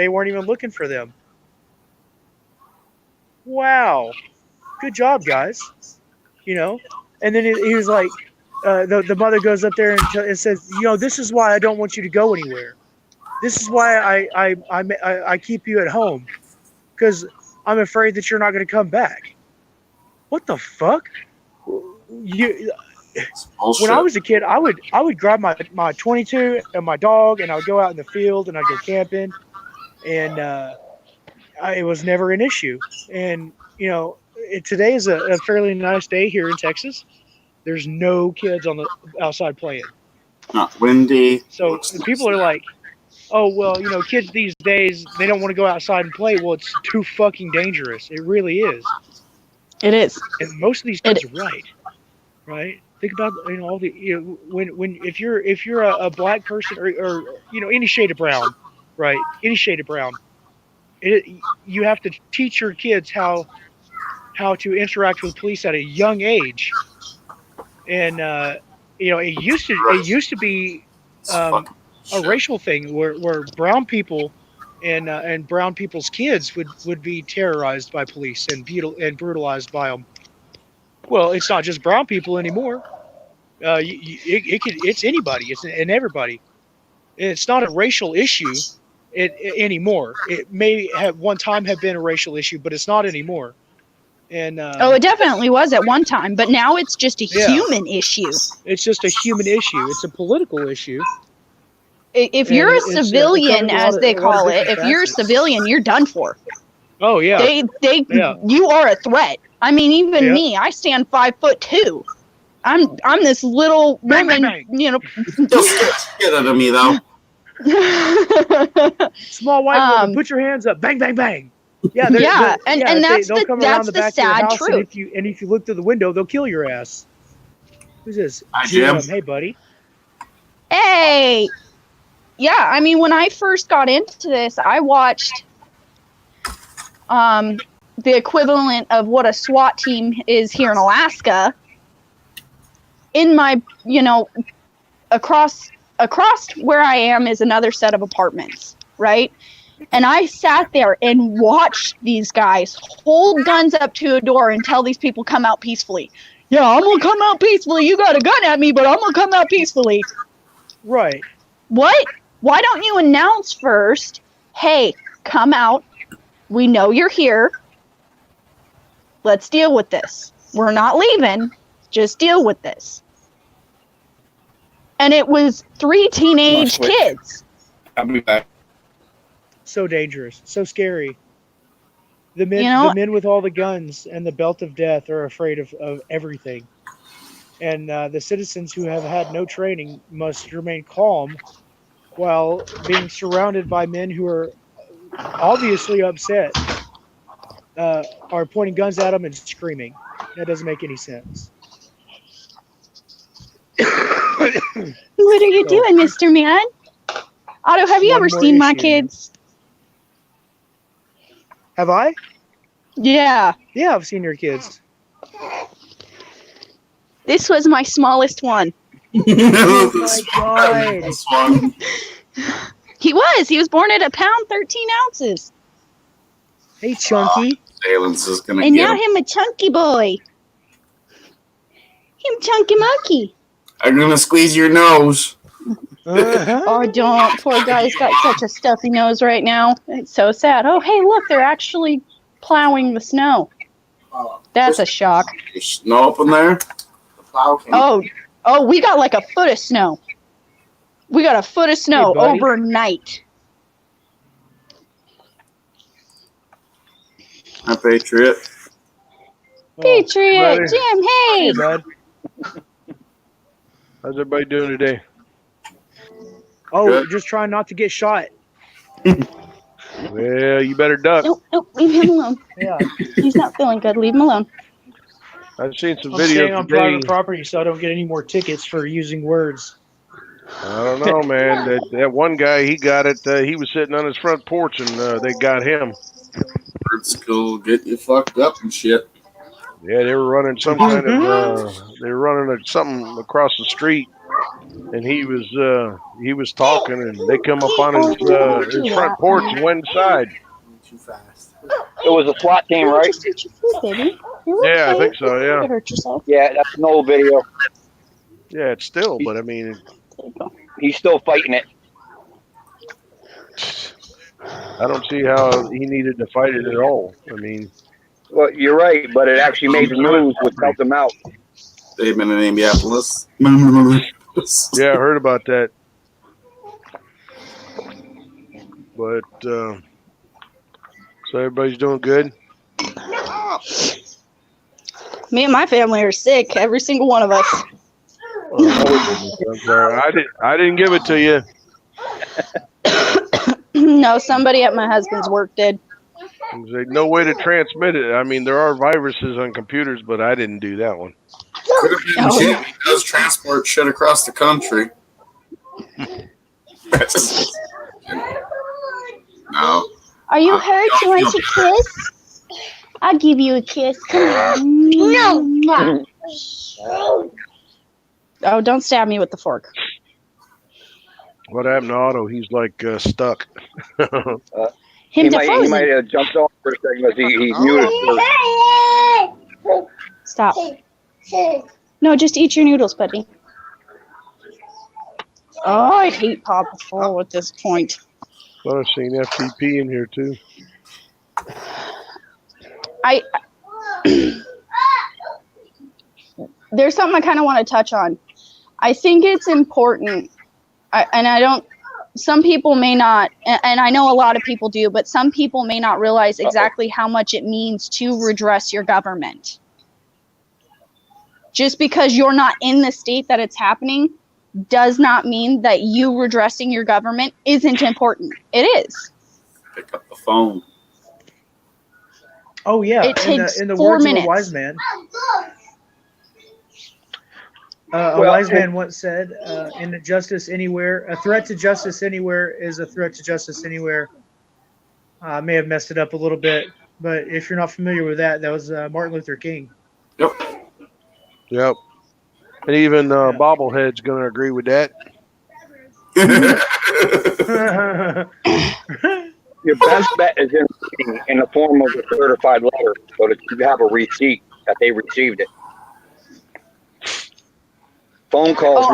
weren't even looking for them. Wow, good job, guys. You know, and then he was like, the mother goes up there and says, "You know, this is why I don't want you to go anywhere. This is why I keep you at home, because I'm afraid that you're not going to come back." What the fuck? When I was a kid, I would grab my 22 and my dog, and I would go out in the field and I'd go camping, and it was never an issue. And you know, today is a fairly nice day here in Texas, There's no kids on the outside playing. Not windy. So looks people nice. are like, oh, well, you know, kids these days, they don't want to go outside and play. Well, it's too fucking dangerous. It really is. It is. And most of these kids are right. Right? Think about, you know, all the, you know, when if you're a black person or you know, any shade of brown, right? Any shade of brown, you have to teach your kids how to interact with police at a young age. And you know, it used to be It's fucking a shit. racial thing where brown people and brown people's kids would be terrorized by police and brutalized by them. Well, it's not just brown people anymore. It's anybody. It's and everybody. It's not a racial issue anymore. It may have one time have been a racial issue, but it's not anymore. And Oh, it definitely was at one time, but now it's just a Yeah. human issue. it's just a human issue. It's a political issue. If And you're a it's, it civilian, covers a lot as of- they a lot of call it, different if you're a facets. civilian, you're done for. Oh yeah. Yeah. You are a threat. I mean, even Yeah. me, I stand 5'2". I'm this little Bang, bang, woman, bang. you know. Still scared the shit out of me though. Small white woman, Um, put your hands up. Bang, bang, bang. Yeah, Yeah, and they'll that's come the- around that's the the back of your sad house, truth. And if you look through the window, they'll kill your ass. Who's this? Hi, Jim. Hey, buddy. Hey, yeah. I mean, when I first got into this, I watched the equivalent of what a SWAT team is here in Alaska. In my, you know, across where I am is another set of apartments, right? And I sat there and watched these guys hold guns up to a door and tell these people come out peacefully. Yeah, I'm gonna come out peacefully. You got a gun at me, but I'm gonna come out peacefully. Right. What? Why don't you announce first, hey, come out. We know you're here. Let's deal with this. We're not leaving. Just deal with this. And it was 3 teenage Wait. kids. I'll be back. So dangerous. So scary. The men, You know- the men with all the guns and the belt of death are afraid of everything. And the citizens who have had no training must remain calm while being surrounded by men who are obviously upset, are pointing guns at them and screaming. That doesn't make any sense. What are you doing, Mr. Man? Otto, have you One ever more seen my issue. kids? Have I? Yeah. Yeah, I've seen your kids. This was my smallest one. Oh my God. This one. He was born at 1.13 pounds. Hey, Chunky. Valence is gonna And get now him. him a chunky boy. Him chunky monkey. I'm gonna squeeze your nose. Uh-huh. Oh, don't. Poor guy's got such a stuffy nose right now. It's so sad. Oh, hey, look, they're actually plowing the snow. That's a shock. There's snow up in there. The plow can Oh, we got like a foot of snow. We got a foot of snow Hey, buddy. overnight. Hi, Patriot. Oh, Patriot, brother. Jim, hey. hey, bud. How's everybody doing today? Oh, Good. just trying not to get shot. Well, you better duck. Nope, leave him alone. Yeah. He's not feeling good. Leave him alone. I've seen some I'm staying videos on today. private property so I don't get any more tickets for using words. I don't know, man. That one guy, he got it. He was sitting on his front porch, and they got him. Bird school get you fucked up and shit. Yeah, they were running some kind of. They were running something across the street, and he was talking, and they come up on his front porch and went inside. Too fast. It was a SWAT team, right? Just eat your food, baby. You're Yeah, I okay. think so. You Yeah, hurt yourself. Yeah, that's an old video. yeah, it's still, but I mean, There you go. He's still fighting it. I don't see how he needed to fight it at all. I mean, Well, you're right, but it actually made the news, which helped him out. They've been in Indianapolis. yeah, I heard about that. But so everybody's doing good. Me and my family are sick. Every single one of us. Oh, I'm sorry. I didn't give it to you. No, somebody at my husband's work did. There's no way to transmit it. I mean, there are viruses on computers, but I didn't do that one. Could have been Jim. He does transport shit across the country. No. Are you hurt? You want a kiss? I'll give you a kiss. Come on. No. Oh, don't stab me with the fork. What happened to Otto? He's like stuck. He might have jumped off for a second because he's muted. Stop. No, just eat your noodles, buddy. Oh, I hate Paw Patrol at this point. Thought I've seen FTP in here too. There's something I kind of want to touch on. I think it's important, some people may not, and I know a lot of people do, but some people may not realize exactly how much it means to redress your government. Just because you're not in the state that it's happening does not mean that you redressing your government isn't important. It is. Pick up the phone. Oh yeah, It takes in the 4 words minutes. of a wise man. A wise man once said, "In justice anywhere, a threat to justice anywhere is a threat to justice anywhere." I may have messed it up a little bit, but if you're not familiar with that, that was Martin Luther King. Yep. And even Bobblehead's going to agree with that. Your best bet is in the form of a certified letter, so that you have a receipt that they received it. Phone calls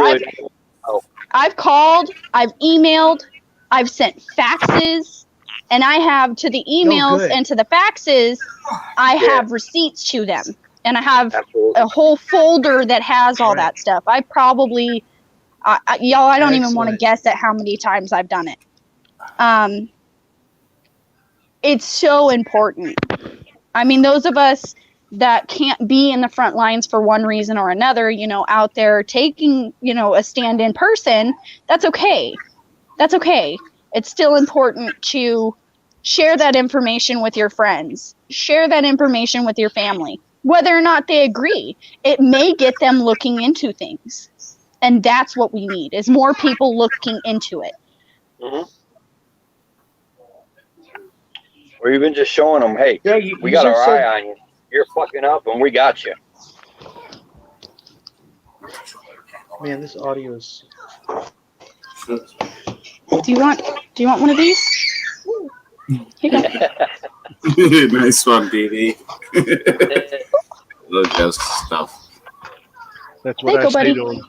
I've called, I've emailed, I've sent faxes, and I have to the emails good. and to the faxes, I have receipts to them. And I have a whole folder that has all that stuff. I probably, y'all, I don't even want to guess at how many times I've done it. It's so important. I mean, those of us that can't be in the front lines for one reason or another, out there taking, a stand in person, that's okay. That's okay. It's still important to share that information with your friends. Share that information with your family. Whether or not they agree, it may get them looking into things. And that's what we need, is more people looking into it. Mm-hmm. Or even just showing them, hey, we got our eye on you. You're fucking up, and we got you. Man, this audio is. Do you want one of these? Here you go. Nice one, BB. Look at stuff. That's what I say to them.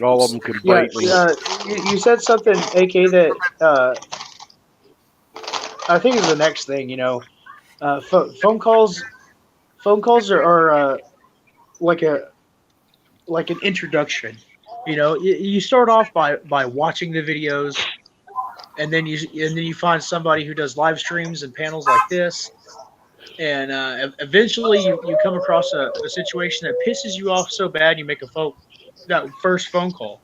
All of them can bite me. You said something, AK, that I think is the next thing. Phone calls are like an introduction. You start off by watching the videos, and then you find somebody who does live streams and panels like this, and eventually you come across a situation that pisses you off so bad you make that first phone call.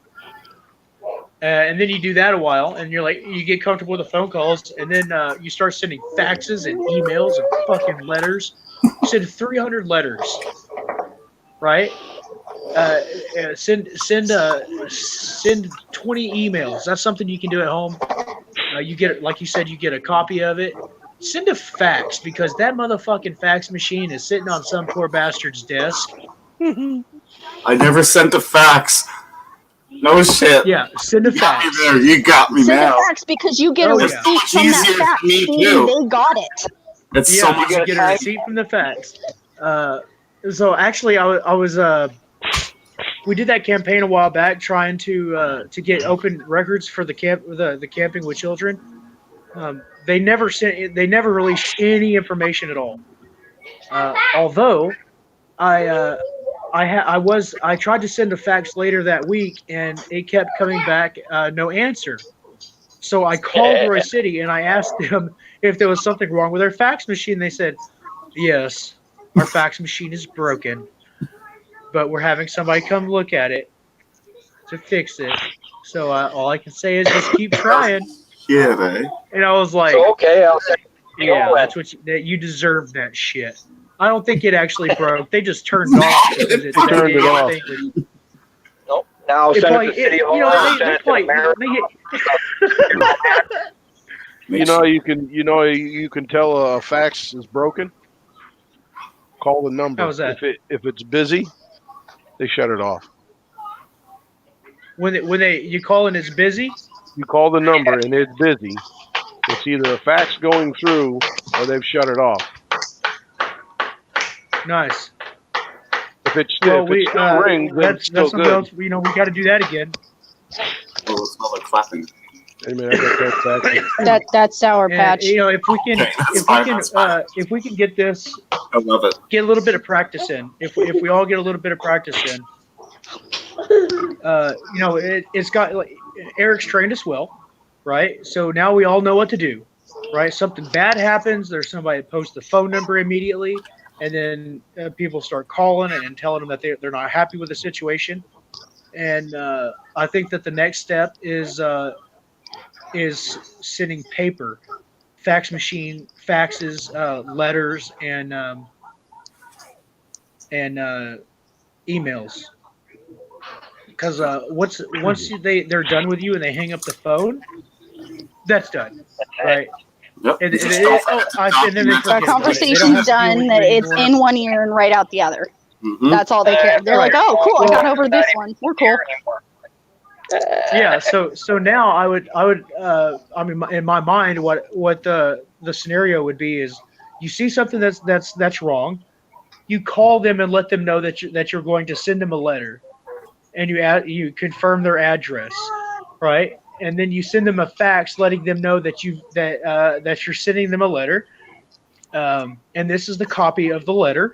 And then you do that a while, and you get comfortable with the phone calls, and then you start sending faxes and emails and fucking letters. You send 300 letters, right? Send 20 emails. That's something you can do at home. You get, like you said, you get a copy of it. Send a fax, because that motherfucking fax machine is sitting on some poor bastard's desk. I never sent a fax. No shit. Yeah, send a fax. You got me Send now. a fax because you get a receipt from that fax. Me See, too. they got it. It's so much. You get a receipt from the fax. So actually, I was we did that campaign a while back, trying to get open records for the camping with children. They never released any information at all. Although I tried to send a fax later that week, and it kept coming back no answer. So I called Roy City and I asked them if there was something wrong with their fax machine. They said, yes, our fax machine is broken, but we're having somebody come look at it to fix it. So all I can say is just keep trying. Shit, eh? And I was like, So, okay, I'll say, yeah, that's what you deserve that shit. I don't think it actually broke. They just turned it off. Because it Turned it off. nope. Now I'll It send probably, it to City Hall. you know, I'll they send it to probably, America. You know, you can tell a fax is broken. Call the number. How's that? If it's busy, they shut it off. when you call and it's busy. You call the number and it's busy. It's either a fax going through or they've shut it off. Nice. If it Well, still rings, then it's still that's something good. else. You know, we got to do that again. Oh, it's not like clapping. Hey man, I got that fax. That's Sour Patch. And, you know, if we can, Okay, that's fine, that's fine. if we can get this, I love it. get a little bit of practice in. If we all get a little bit of practice in, you know, it's got like Eric's trained us well, right? So now we all know what to do, right? Something bad happens. There's somebody that posts the phone number immediately, and then people start calling and telling them that they're not happy with the situation. And I think that the next step is sending paper, fax machine, faxes, letters, and emails. Because once they're done with you and they hang up the phone, that's done, right? Yep. And then they That forget. They don't conversation's have to deal done. with you It's anymore. in one ear and right out the other. Mm-hmm. That's all they care. They're like, oh, cool, I got over this one. We're cool. Yeah. So now I would I mean, in my mind, what the scenario would be is you see something that's wrong, you call them and let them know that you're going to send them a letter, and you confirm their address, right? And then you send them a fax letting them know that that you're sending them a letter, and this is the copy of the letter,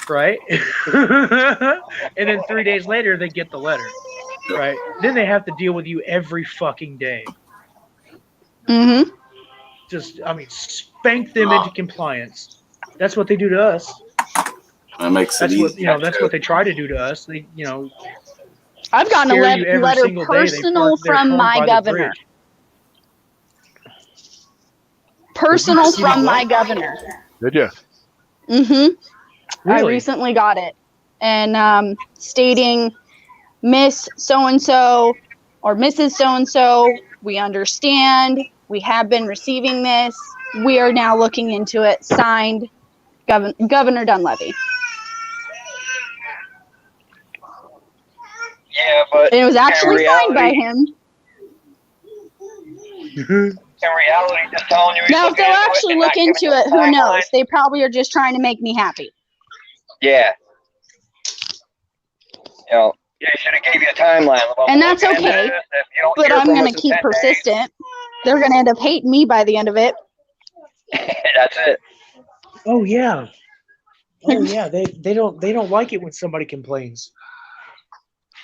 right? And then 3 days later they get the letter, right? Then they have to deal with you every fucking day. Mm-hmm. Just, I mean, spank them into compliance. That's what they do to us. That makes it That's easy. what That's what they try to do to us. They, you know, I've gotten a scare you every letter single day. personal They're from torn my by the governor. bridge. Personal You know from what? my governor. Did you? Mm-hmm. I Really? recently got it, and stating, Miss So-and-so or Mrs. So-and-so, we understand. We have been receiving this. We are now looking into it. Signed, Governor Dunleavy. Yeah, but And it was actually in signed by reality- him. in reality, just telling you. he's Now, if looking they'll into it actually and look not giving into you it, a who timeline. knows? They probably are just trying to make me happy. Yeah. You know, yeah, you should have gave you a timeline. Well, And that's look into okay, this. If you don't But hear I'm from going us to in keep 10 days, persistent. They're going to end up hating me by the end of it. that's it. Oh yeah. Oh yeah. They don't like it when somebody complains.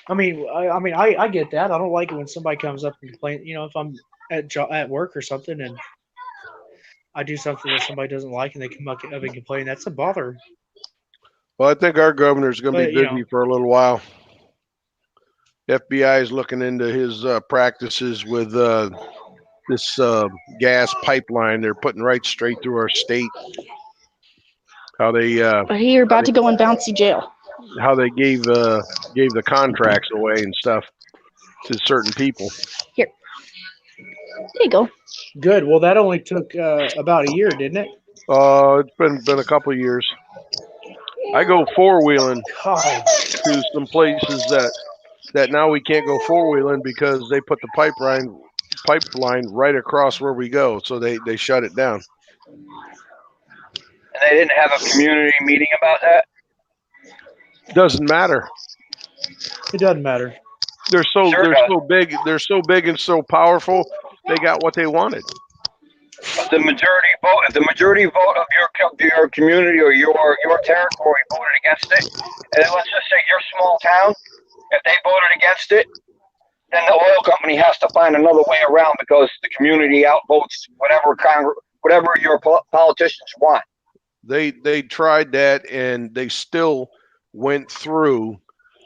I mean, I get that. I don't like it when somebody comes up and complains. You know, if I'm at work or something and I do something that somebody doesn't like and they come up and complain, that's a bother. Well, I think our governor's going to But, be you busy know. for a little while. FBI is looking into his practices with this gas pipeline they're putting right straight through our state. How they You're about to go in bouncy jail. how they gave the contracts away and stuff to certain people. There you go. Good. Well, that only took about a year, didn't it? It's been a couple of years. I go four-wheeling God. to some places that now we can't go four-wheeling because they put the pipeline right across where we go, so they shut it down. And they didn't have a community meeting about that. Doesn't matter. It doesn't matter. They're so Sure they're does. so big. They're so big and so powerful. They got what they wanted. If the majority vote of your community or your territory voted against it, and let's just say your small town, if they voted against it, then the oil company has to find another way around because the community outvotes whatever your politicians want. They tried that, and they still went through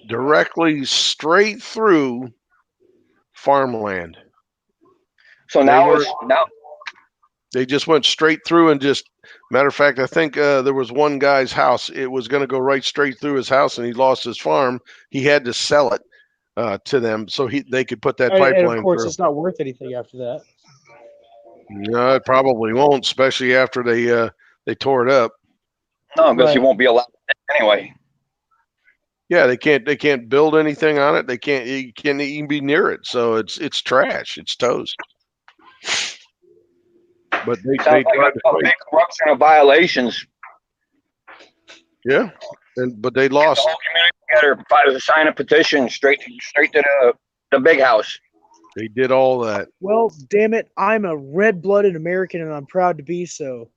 directly straight through farmland. So They now were- it's now. They just went straight through and just. Matter of fact, I think there was one guy's house. It was going to go right straight through his house, and he lost his farm. He had to sell it to them so they could put that And pipeline of course, through. it's not worth anything after that. No, it probably won't, especially after they tore it up. No, because you Right. won't be allowed anyway. Yeah, they can't build anything on it. You can't even be near it. So it's trash. It's toast. But they Sounds like tried to a fight. big corruption of violations. Yeah, but they The lost. whole community together, sign a petition straight to the big house. They did all that. Well, damn it, I'm a red-blooded American, and I'm proud to be so.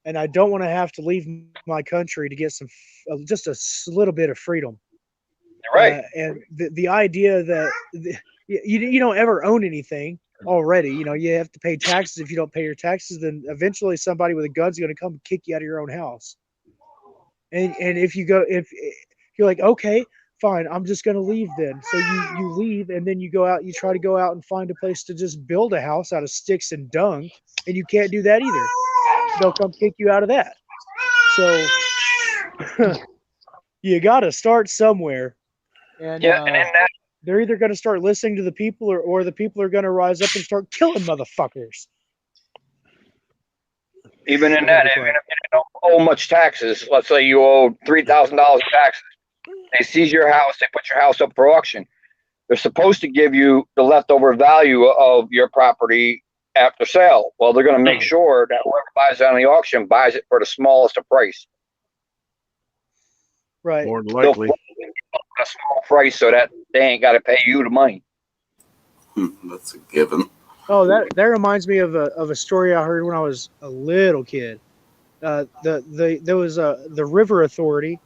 And I don't want to have to leave my country to get just a little bit of freedom. You're right. And the idea that you don't ever own anything already. You know, you have to pay taxes. If you don't pay your taxes, then eventually somebody with a gun's going to come and kick you out of your own house. And if you're like, okay, fine, I'm just going to leave then. So you leave, and then you try to go out and find a place to just build a house out of sticks and dung, and you can't do that either. They'll come kick you out of that. So you got to start somewhere. And, Yeah, and then that they're either going to start listening to the people, or the people are going to rise up and start killing motherfuckers. even if you don't owe much taxes, let's say you owe $3,000 in taxes, they seize your house, they put your house up for auction. They're supposed to give you the leftover value of your property after sale. Well, they're going to make sure that whoever buys it on the auction buys it for the smallest of price. Right. More than They'll likely. a small price so that they ain't got to pay you the money. That's a given. Oh, that reminds me of a story I heard when I was a little kid. There was the River Authority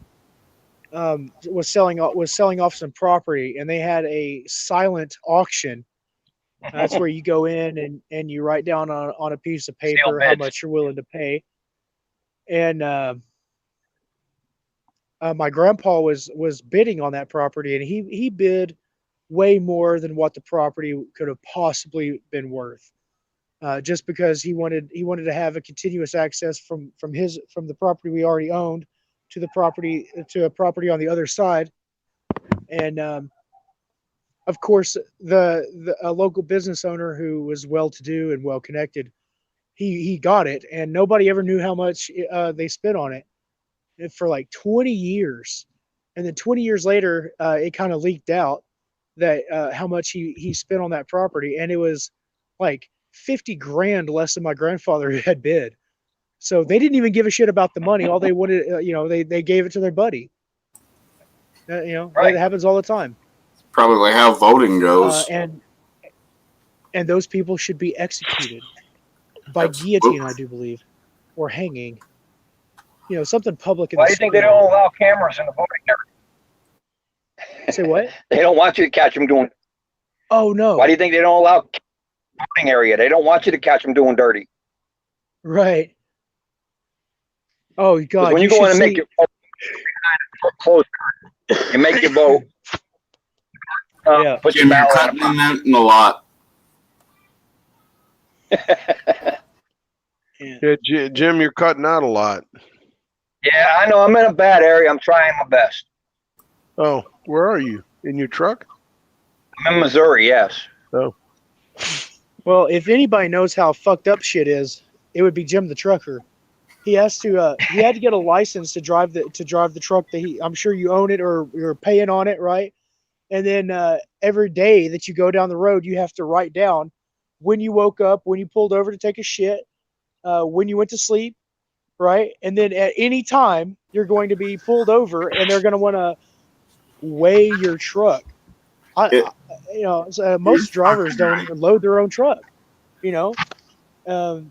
was selling off some property, and they had a silent auction. That's where you go in and you write down on a piece of paper how much you're willing to pay. And my grandpa was bidding on that property, and he bid way more than what the property could have possibly been worth, just because he wanted to have a continuous access from the property we already owned to a property on the other side. And of course, the local business owner who was well-to-do and well-connected, he got it, and nobody ever knew how much they spent on it for like 20 years. And then 20 years later, it kind of leaked out that how much he spent on that property, and it was like 50 grand less than my grandfather had bid. So they didn't even give a shit about the money. All they wanted, they gave it to their buddy. That happens all the time. Probably how voting goes. And those people should be executed by Absolutely. guillotine, I do believe, or hanging. Something public. Why do you think they don't allow cameras in the voting area? Say what? They don't want you to catch them doing. Oh no! Why do you think they don't allow voting area? They don't want you to catch them doing dirty. Right. Oh God! When you go in and make your vote, close, you make your vote. Yeah. Put your Jim, you're ballot cutting in that in a lot. Yeah, Jim, you're cutting out a lot. Yeah, I know. I'm in a bad area. I'm trying my best. Oh, where are you? In your truck? I'm in Missouri. Yes. Oh. Well, if anybody knows how fucked up shit is, it would be Jim the trucker. He has to. He had to get a license to drive the truck that I'm sure you own it or you're paying on it, right? And then every day that you go down the road, you have to write down when you woke up, when you pulled over to take a shit, when you went to sleep, right? And then at any time you're going to be pulled over, and they're going to want to weigh your truck. Most drivers don't even load their own truck, and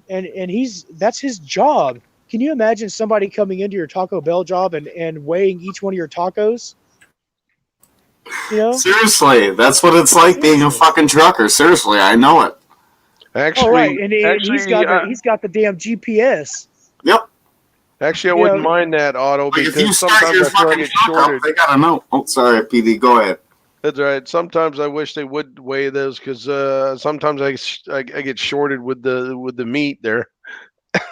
that's his job. Can you imagine somebody coming into your Taco Bell job and weighing each one of your tacos? Seriously, that's what it's like being a fucking trucker. Seriously, I know it. Actually, right, and he's got the damn GPS. Yep. Actually, I You wouldn't know, mind that, Otto, Like, if you because start sometimes your I feel like fucking it's truck up, shorted. they gotta know. Oh, sorry, PD. Go ahead. That's right. Sometimes I wish they would weigh those because sometimes I get shorted with the meat there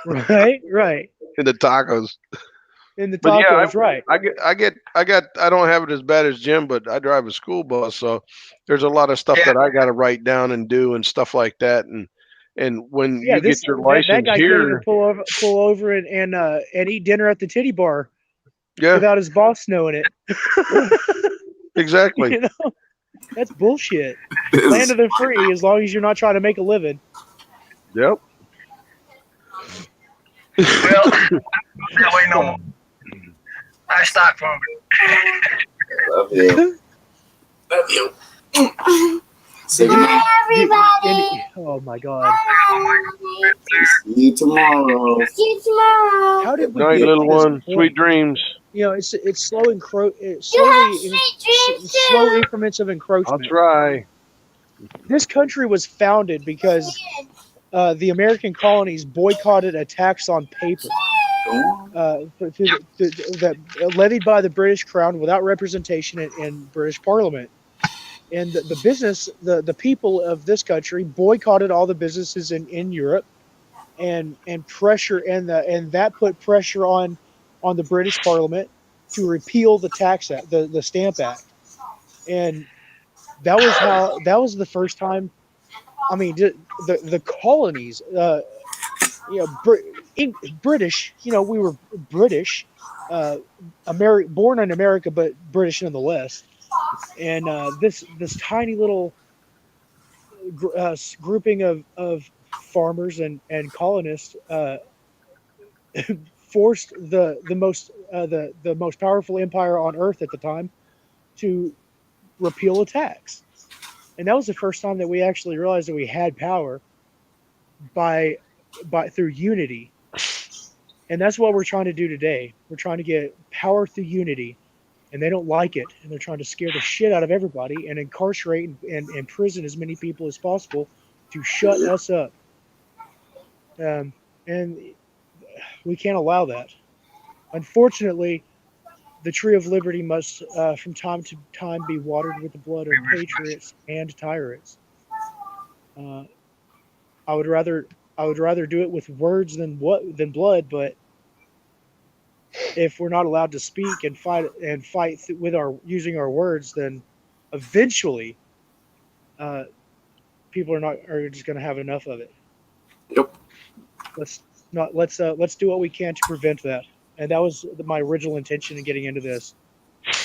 right, right. in the tacos. In the But yeah, tacos, right. I don't have it as bad as Jim, but I drive a school bus, so there's a lot of stuff Yeah. that I got to write down and do and stuff like that. And when Yeah, you this get your that license guy can't even here, pull over and eat dinner at the titty bar yeah, without his boss knowing it. exactly. You know, that's bullshit. It Land is- of the free, as long as you're not trying to make a living. Yep. Well, that way no more. I stopped for Love you. Love you. Say goodnight. Oh my god! See you tomorrow. How did we Night, get little to this one. point? Sweet dreams. You know, it's slow increments of I'll encroachment. try. This country was founded because the American colonies boycotted a tax on paper that levied by the British Crown without representation in British Parliament. And the people of this country boycotted all the businesses in Europe, and pressure and that put pressure on the British Parliament to repeal the tax act, the Stamp Act, and that was the first time. I mean, the colonies, British, we were British, born in America, but British nonetheless. And this tiny little grouping of farmers and colonists forced the most powerful empire on earth at the time to repeal a tax. And that was the first time that we actually realized that we had power through unity. And that's what we're trying to do today. We're trying to get power through unity, and they don't like it, and they're trying to scare the shit out of everybody and incarcerate and imprison as many people as possible to shut us up. And we can't allow that. Unfortunately, the tree of liberty must, from time to time, be watered with the blood of patriots and tyrants. I would rather do it with words than blood, but if we're not allowed to speak and fight with using our words, then eventually people are just going to have enough of it. Yep. Let's do what we can to prevent that. And that was my original intention in getting into this,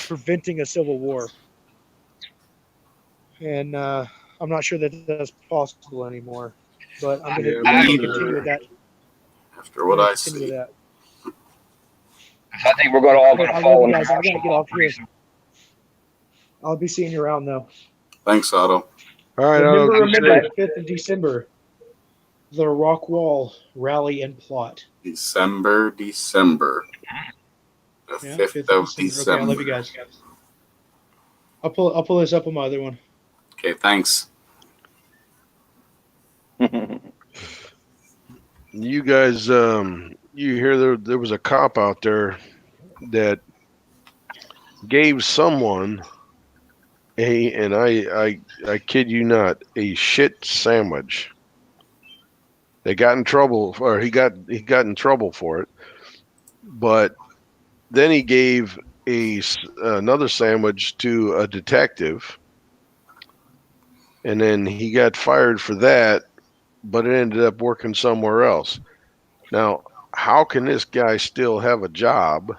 preventing a civil war. And I'm not sure that that's possible anymore, but I'm going to continue with that. After what I continue see. with that. I think we're going to all going to fall in the I gotta martial get law off here. pretty soon. I'll be seeing you around though. Thanks, Otto. All right, Remember 5th of December, the Rock Wall rally and plot. December. The Yeah, 5th of Okay, December. I love you guys. I'll pull this up on my other one. Okay, thanks. You guys, you hear there was a cop out there that gave someone and I kid you not, a shit sandwich. They got in trouble, or he got in trouble for it. But then he gave another sandwich to a detective, and then he got fired for that. But it ended up working somewhere else. Now, how can this guy still have a job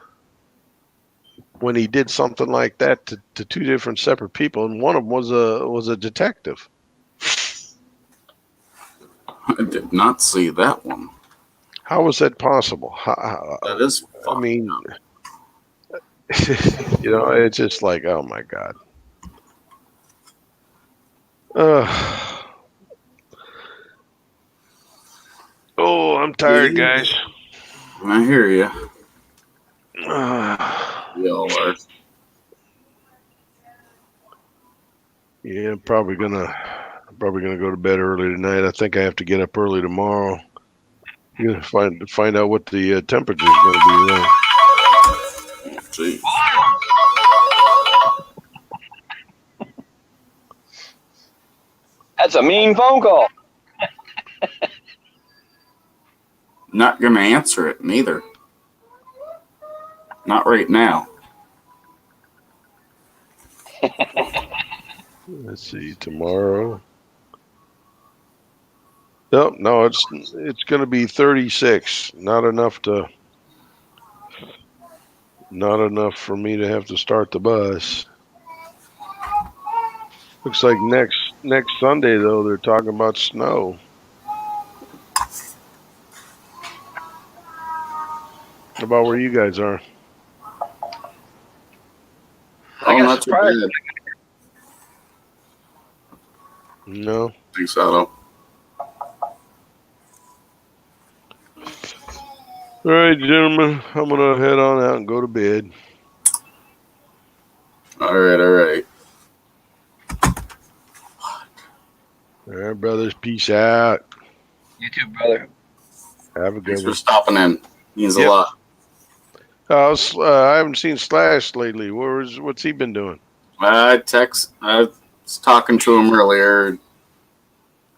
when he did something like that to two different separate people, and one of them was a detective? I did not see that one. How was that possible? That is. I mean, it's just like, oh my god. Oh, I'm tired, guys. I hear you. We all are. Yeah, I'm probably gonna go to bed early tonight. I think I have to get up early tomorrow. You gotta find out what the temperature is going to be then. Gee. That's a mean phone call. Not gonna answer it neither. Not right now. Let's see, tomorrow. Nope, no, it's going to be 36. Not enough for me to have to start the bus. Looks like next Sunday though they're talking about snow. How about where you guys are? Oh, not too bad. No. I think so, though. All right, gentlemen, I'm gonna head on out and go to bed. All right. All right, brothers, peace out. You too, brother. Have a good Thanks for one. stopping in. Means Yep. a lot. I haven't seen Slash lately. What's he been doing? I was talking to him earlier.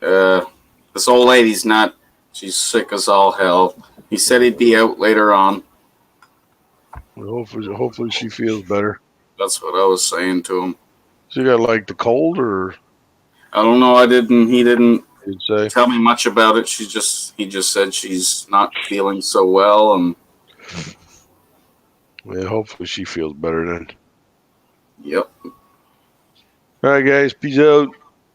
This old lady's she's sick as all hell. He said he'd be out later on. Well, hopefully she feels better. That's what I was saying to him. She got like the cold, or I don't know. He didn't you'd say? tell me much about it. He just said she's not feeling so well, and Yeah, hopefully she feels better then. yep. All right, guys, peace out.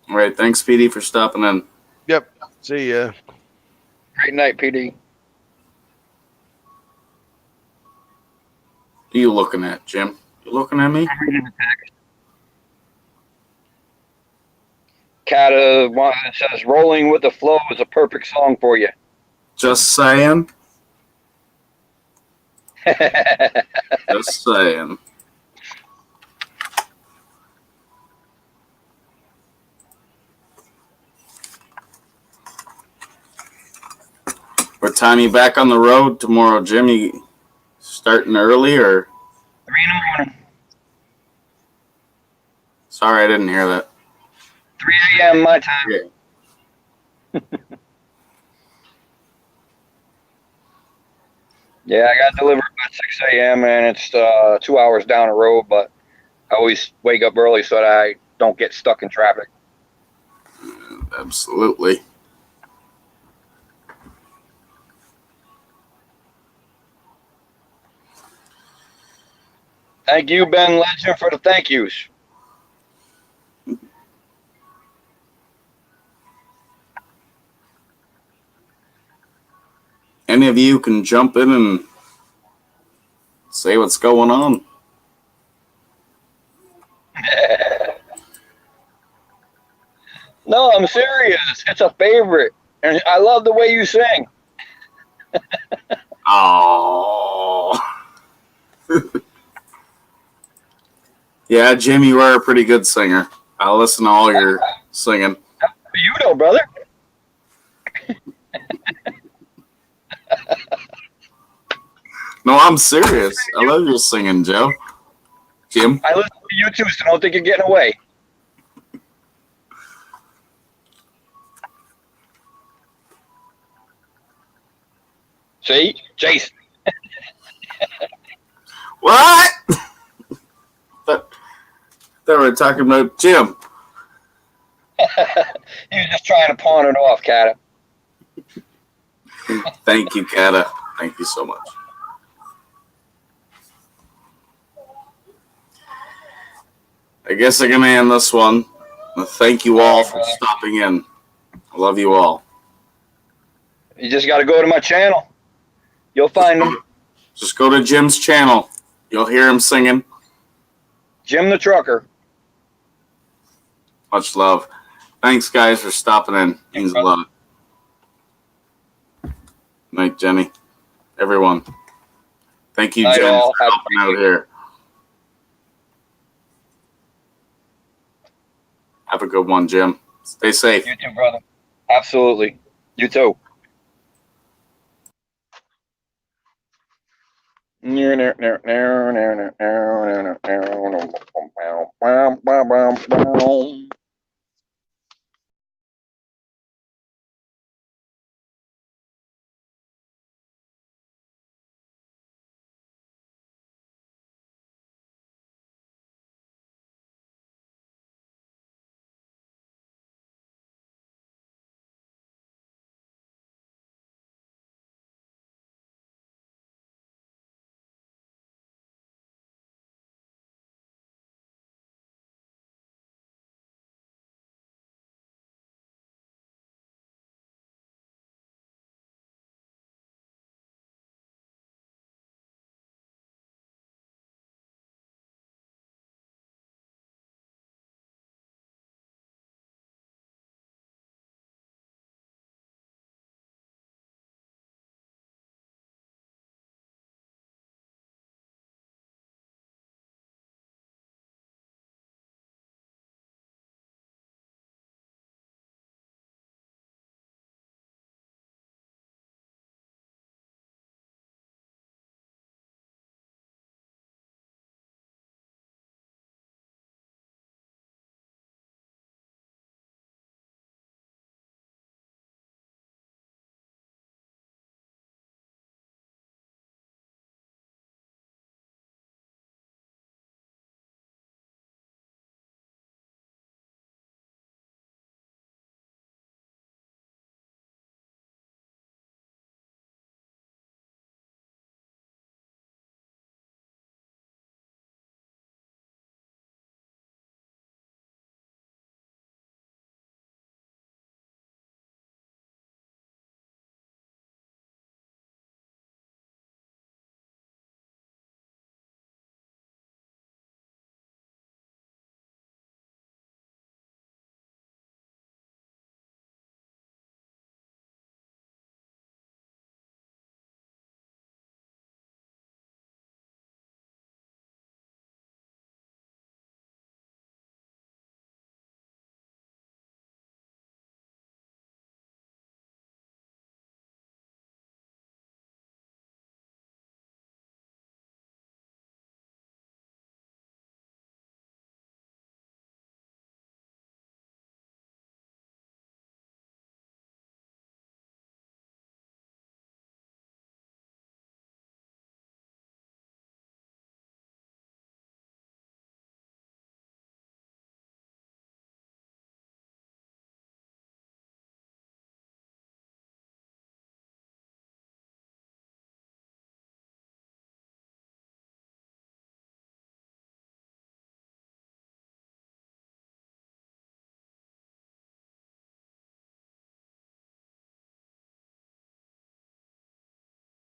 All right, thanks, Speedy, for stopping in. Yep, see ya. Great night, PD. Who you looking at, Jim? You looking at me? I'm reading the text. Kata says, "Rolling with the Flow" is a perfect song for you. Just saying. Just saying. What time you back on the road tomorrow, Jim? You starting early or? 3 in the morning. Sorry, I didn't hear that. 3 a.m. my time. Yeah. Yeah, I got delivered at 6 a.m. and it's 2 hours down the road, but I always wake up early so that I don't get stuck in traffic. Absolutely. Thank you, Ben Legend, for the thank yous. Any of you can jump in and say what's going on. No, I'm serious. It's a favorite. And I love the way you sing. Oh. Yeah, Jim, you are a pretty good singer. I'll listen to all your singing. You know, brother. No, I'm serious. I love your singing, Joe. Jim? I listen to you too, so don't think you're getting away. See? Jason. What? They were talking about Jim. He was just trying to pawn it off, Kata. Thank you, Kata. Thank you so much. I guess I can end this one. Thank you all for stopping in. I love you all. You just got to go to my channel. You'll find him. Just go to Jim's channel. You'll hear him singing. Jim the Trucker. Much love. Thanks, guys, for stopping in. Means a lot. Night, Jenny. Everyone. Thank you, Night, Jen, all. for helping out here. Have a good one, Jim. Stay safe. You too, brother. Absolutely. You too. Wow.